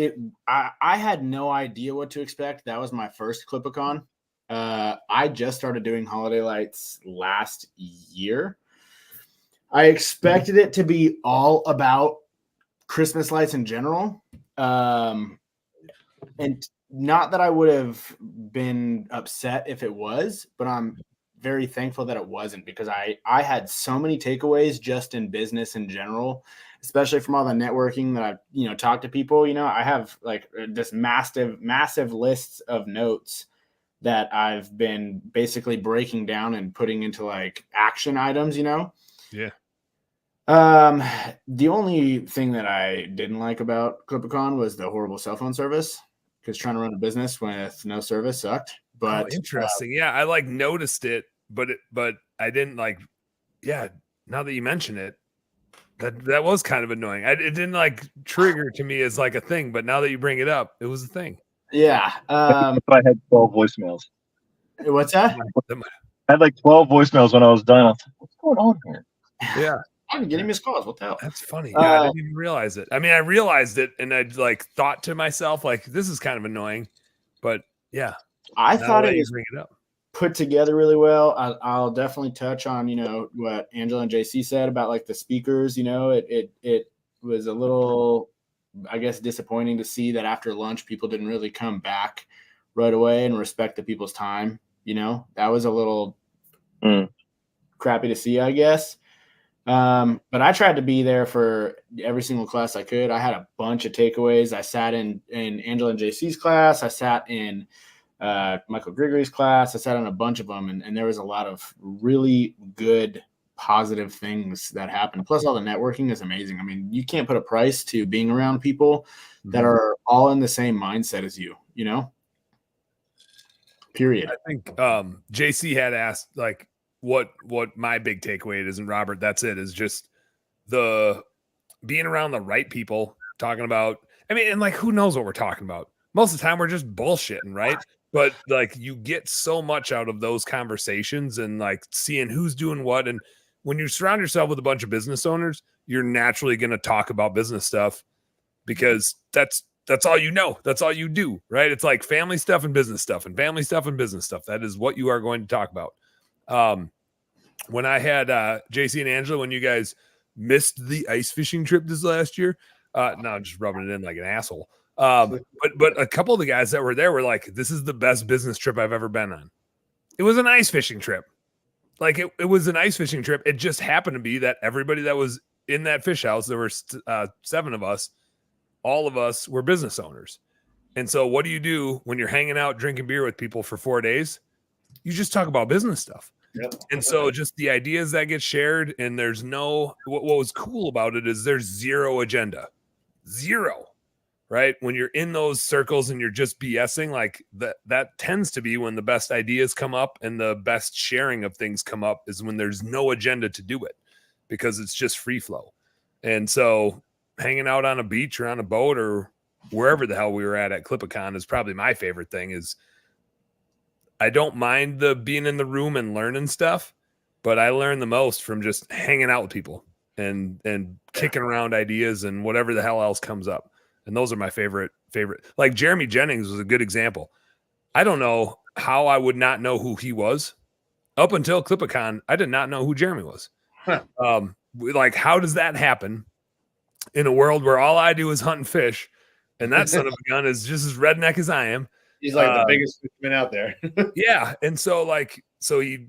I had no idea what to expect. That was my first CLIPAcon. I just started doing holiday lights last year. I expected it to be all about Christmas lights in general. And not that I would have been upset if it was, but I'm very thankful that it wasn't, because I had so many takeaways just in business in general, especially from all the networking that I've, talked to people. I have like this massive lists of notes that I've been basically breaking down and putting into like action items, Yeah. The only thing that I didn't like about CLIPAcon was the horrible cell phone service, because trying to run a business with no service sucked. But interesting. Yeah, I like noticed it, but I didn't like. Yeah, now that you mention it, that was kind of annoying. It didn't like trigger to me as like a thing, but now that you bring it up, it was a thing. Yeah. I had 12 voicemails. What's that? I had like 12 voicemails when I was done. I was like, "What's going on here?" Yeah. I'm getting missed calls. What the hell? That's funny. Yeah, I didn't even realize it. I mean, I realized it, and I like thought to myself, like, this is kind of annoying. But yeah, I thought it was bring it up. Put together really well. I'll definitely touch on what Angela and JC said about like the speakers. It was a little, I guess, disappointing to see that after lunch people didn't really come back right away and respect the people's time. That was a little crappy to see, I guess. But I tried to be there for every single class I could. I had a bunch of takeaways. I sat in Angela and JC's class. I sat in Michael Grigory's class. I sat in a bunch of them, and there was a lot of really good, positive things that happened. Plus, all the networking is amazing. I mean, you can't put a price to being around people that are all in the same mindset as you, Period. I think JC had asked like what my big takeaway is, and Robert, that's it, is just the being around the right people, talking about, I mean, and like, who knows what we're talking about? Most of the time we're just bullshitting, right? But like, you get so much out of those conversations and like seeing who's doing what. And when you surround yourself with a bunch of business owners, you're naturally going to talk about business stuff, because that's all you know. That's all you do, right? It's like family stuff and business stuff and family stuff and business stuff. That is what you are going to talk about. When I had JC and Angela, when you guys missed the ice fishing trip this last year, no, I'm just rubbing it in like an asshole. But a couple of the guys that were there were like, this is the best business trip I've ever been on. It was an ice fishing trip. Like it was an ice fishing trip. It just happened to be that everybody that was in that fish house, there were 7 of us, all of us were business owners. And so what do you do when you're hanging out, drinking beer with people for 4 days? You just talk about business stuff. Yep. And so just the ideas that get shared, and there's no, what was cool about it is there's zero agenda, zero, right? When you're in those circles and you're just BSing, like that tends to be when the best ideas come up and the best sharing of things come up, is when there's no agenda to do it, because it's just free flow. And so hanging out on a beach or on a boat or wherever the hell we were at CLIPAcon is probably my favorite thing. Is I don't mind the being in the room and learning stuff, but I learn the most from just hanging out with people and kicking around ideas and whatever the hell else comes up. And those are my favorite. Like Jeremy Jennings was a good example. I don't know how I would not know who he was. Up until CLIPAcon, I did not know who Jeremy was. Like, how does that happen in a world where all I do is hunt and fish, and that son of a gun is just as redneck as I am? He's like the biggest fisherman out there. Yeah. And so he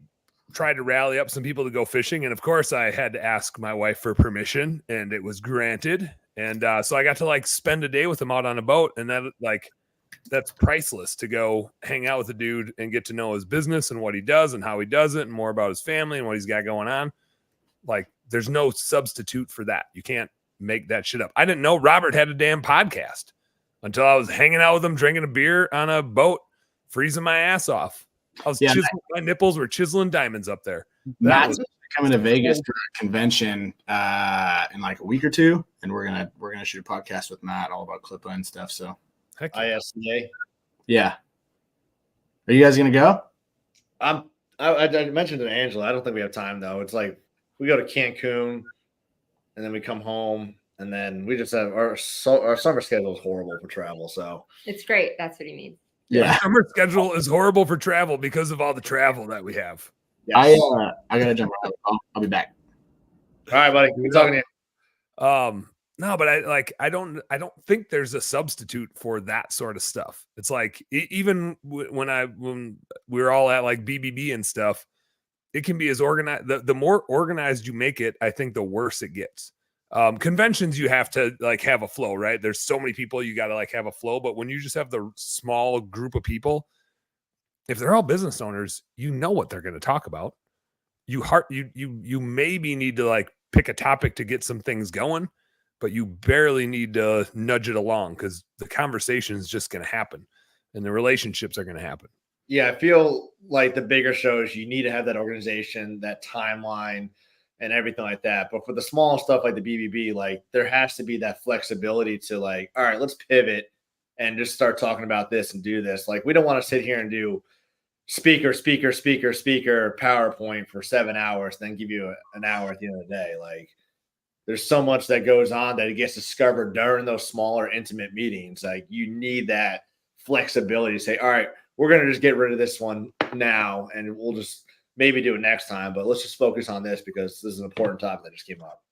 tried to rally up some people to go fishing. And of course I had to ask my wife for permission, and it was granted. And so I got to like spend a day with him out on a boat, and that's priceless, to go hang out with the dude and get to know his business and what he does and how he does it, and more about his family and what he's got going on. Like, there's no substitute for that. You can't make that shit up. I didn't know Robert had a damn podcast. until I was hanging out with them, drinking a beer on a boat, freezing my ass off. My nipples were chiseling diamonds up there. Matt's coming to Vegas for a convention in like a week or two, and we're gonna shoot a podcast with Matt all about CLIPA and stuff. So, ISCA. Yeah. Are you guys gonna go? I mentioned to Angela. I don't think we have time though. It's like we go to Cancun, and then we come home, and then we just have our summer schedule is horrible for travel. So it's great. That's what he means. Yeah, summer schedule is horrible for travel because of all the travel that we have. Yes. I gotta jump out. I'll be back. All right, buddy. Good talking to you. No, but I don't think there's a substitute for that sort of stuff. It's like even when we were all at like BBB and stuff, it can be as organized. The more organized you make it, I think the worse it gets. Conventions, you have to like have a flow, right? There's so many people, you got to like have a flow. But when you just have the small group of people, if they're all business owners, you know what they're going to talk about. You maybe need to like pick a topic to get some things going, but you barely need to nudge it along because the conversation is just going to happen and the relationships are going to happen. Yeah, I feel like the bigger shows, you need to have that organization, that timeline, and everything like that. But for the small stuff like the BBB, like there has to be that flexibility to like, all right, let's pivot and just start talking about this and do this. Like we don't want to sit here and do speaker PowerPoint for 7 hours, then give you an hour at the end of the day. Like there's so much that goes on that it gets discovered during those smaller intimate meetings. Like you need that flexibility to say, all right, we're going to just get rid of this one now and we'll just maybe do it next time, but let's just focus on this because this is an important topic that just came up.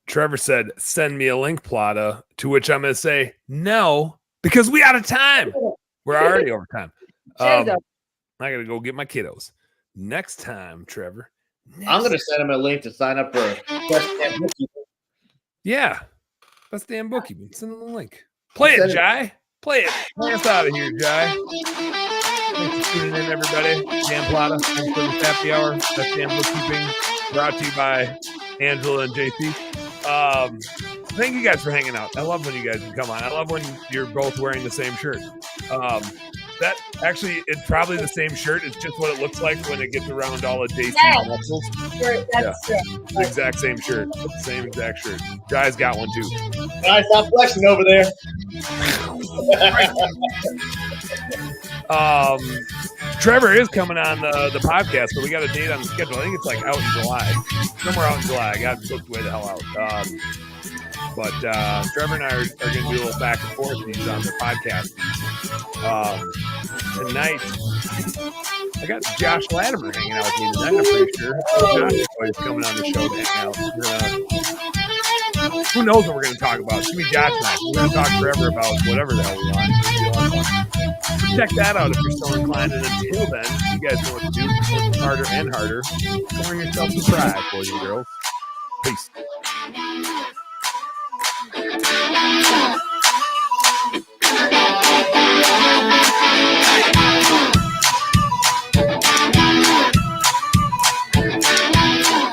Trevor said, send me a link, Plata, to which I'm going to say no, because we out of time. We're already over time. I got to go get my kiddos. Next time, Trevor. I'm going to send him a link to sign up for Best Damn Bookkeeping. Yeah. Best Damn Bookkeeping. Send him the link. Play it, Jai. Play it. Play us out of here, Jai. Thanks for tuning in, everybody. Dan Plata, thanks for this happy hour. Best Damn Bookkeeping, brought to you by Angela and JC. Thank you guys for hanging out. I love when you guys can come on. I love when you're both wearing the same shirt. That actually, it's probably the same shirt. It's just what it looks like when it gets around all of JC's muscles. The exact same shirt. Same exact shirt. Jai's got one too. Guys, stop flexing over there. Trevor is coming on the podcast, but we got a date on the schedule. I think it's like out in July. Somewhere out in July. I got booked way the hell out. But Trevor and I are going to do a little back and forth. He's on the podcast. Tonight, I got Josh Latimer hanging out with me tonight, I'm pretty sure. Josh is coming on the show to hang out. Who knows what we're going to talk about? It's going to be Josh and I. We're going to talk forever about whatever the hell we want. So check that out if you're so inclined. And until then, you guys know what to do. Harder and harder. Pouring yourself some pride, boys and girls. Peace.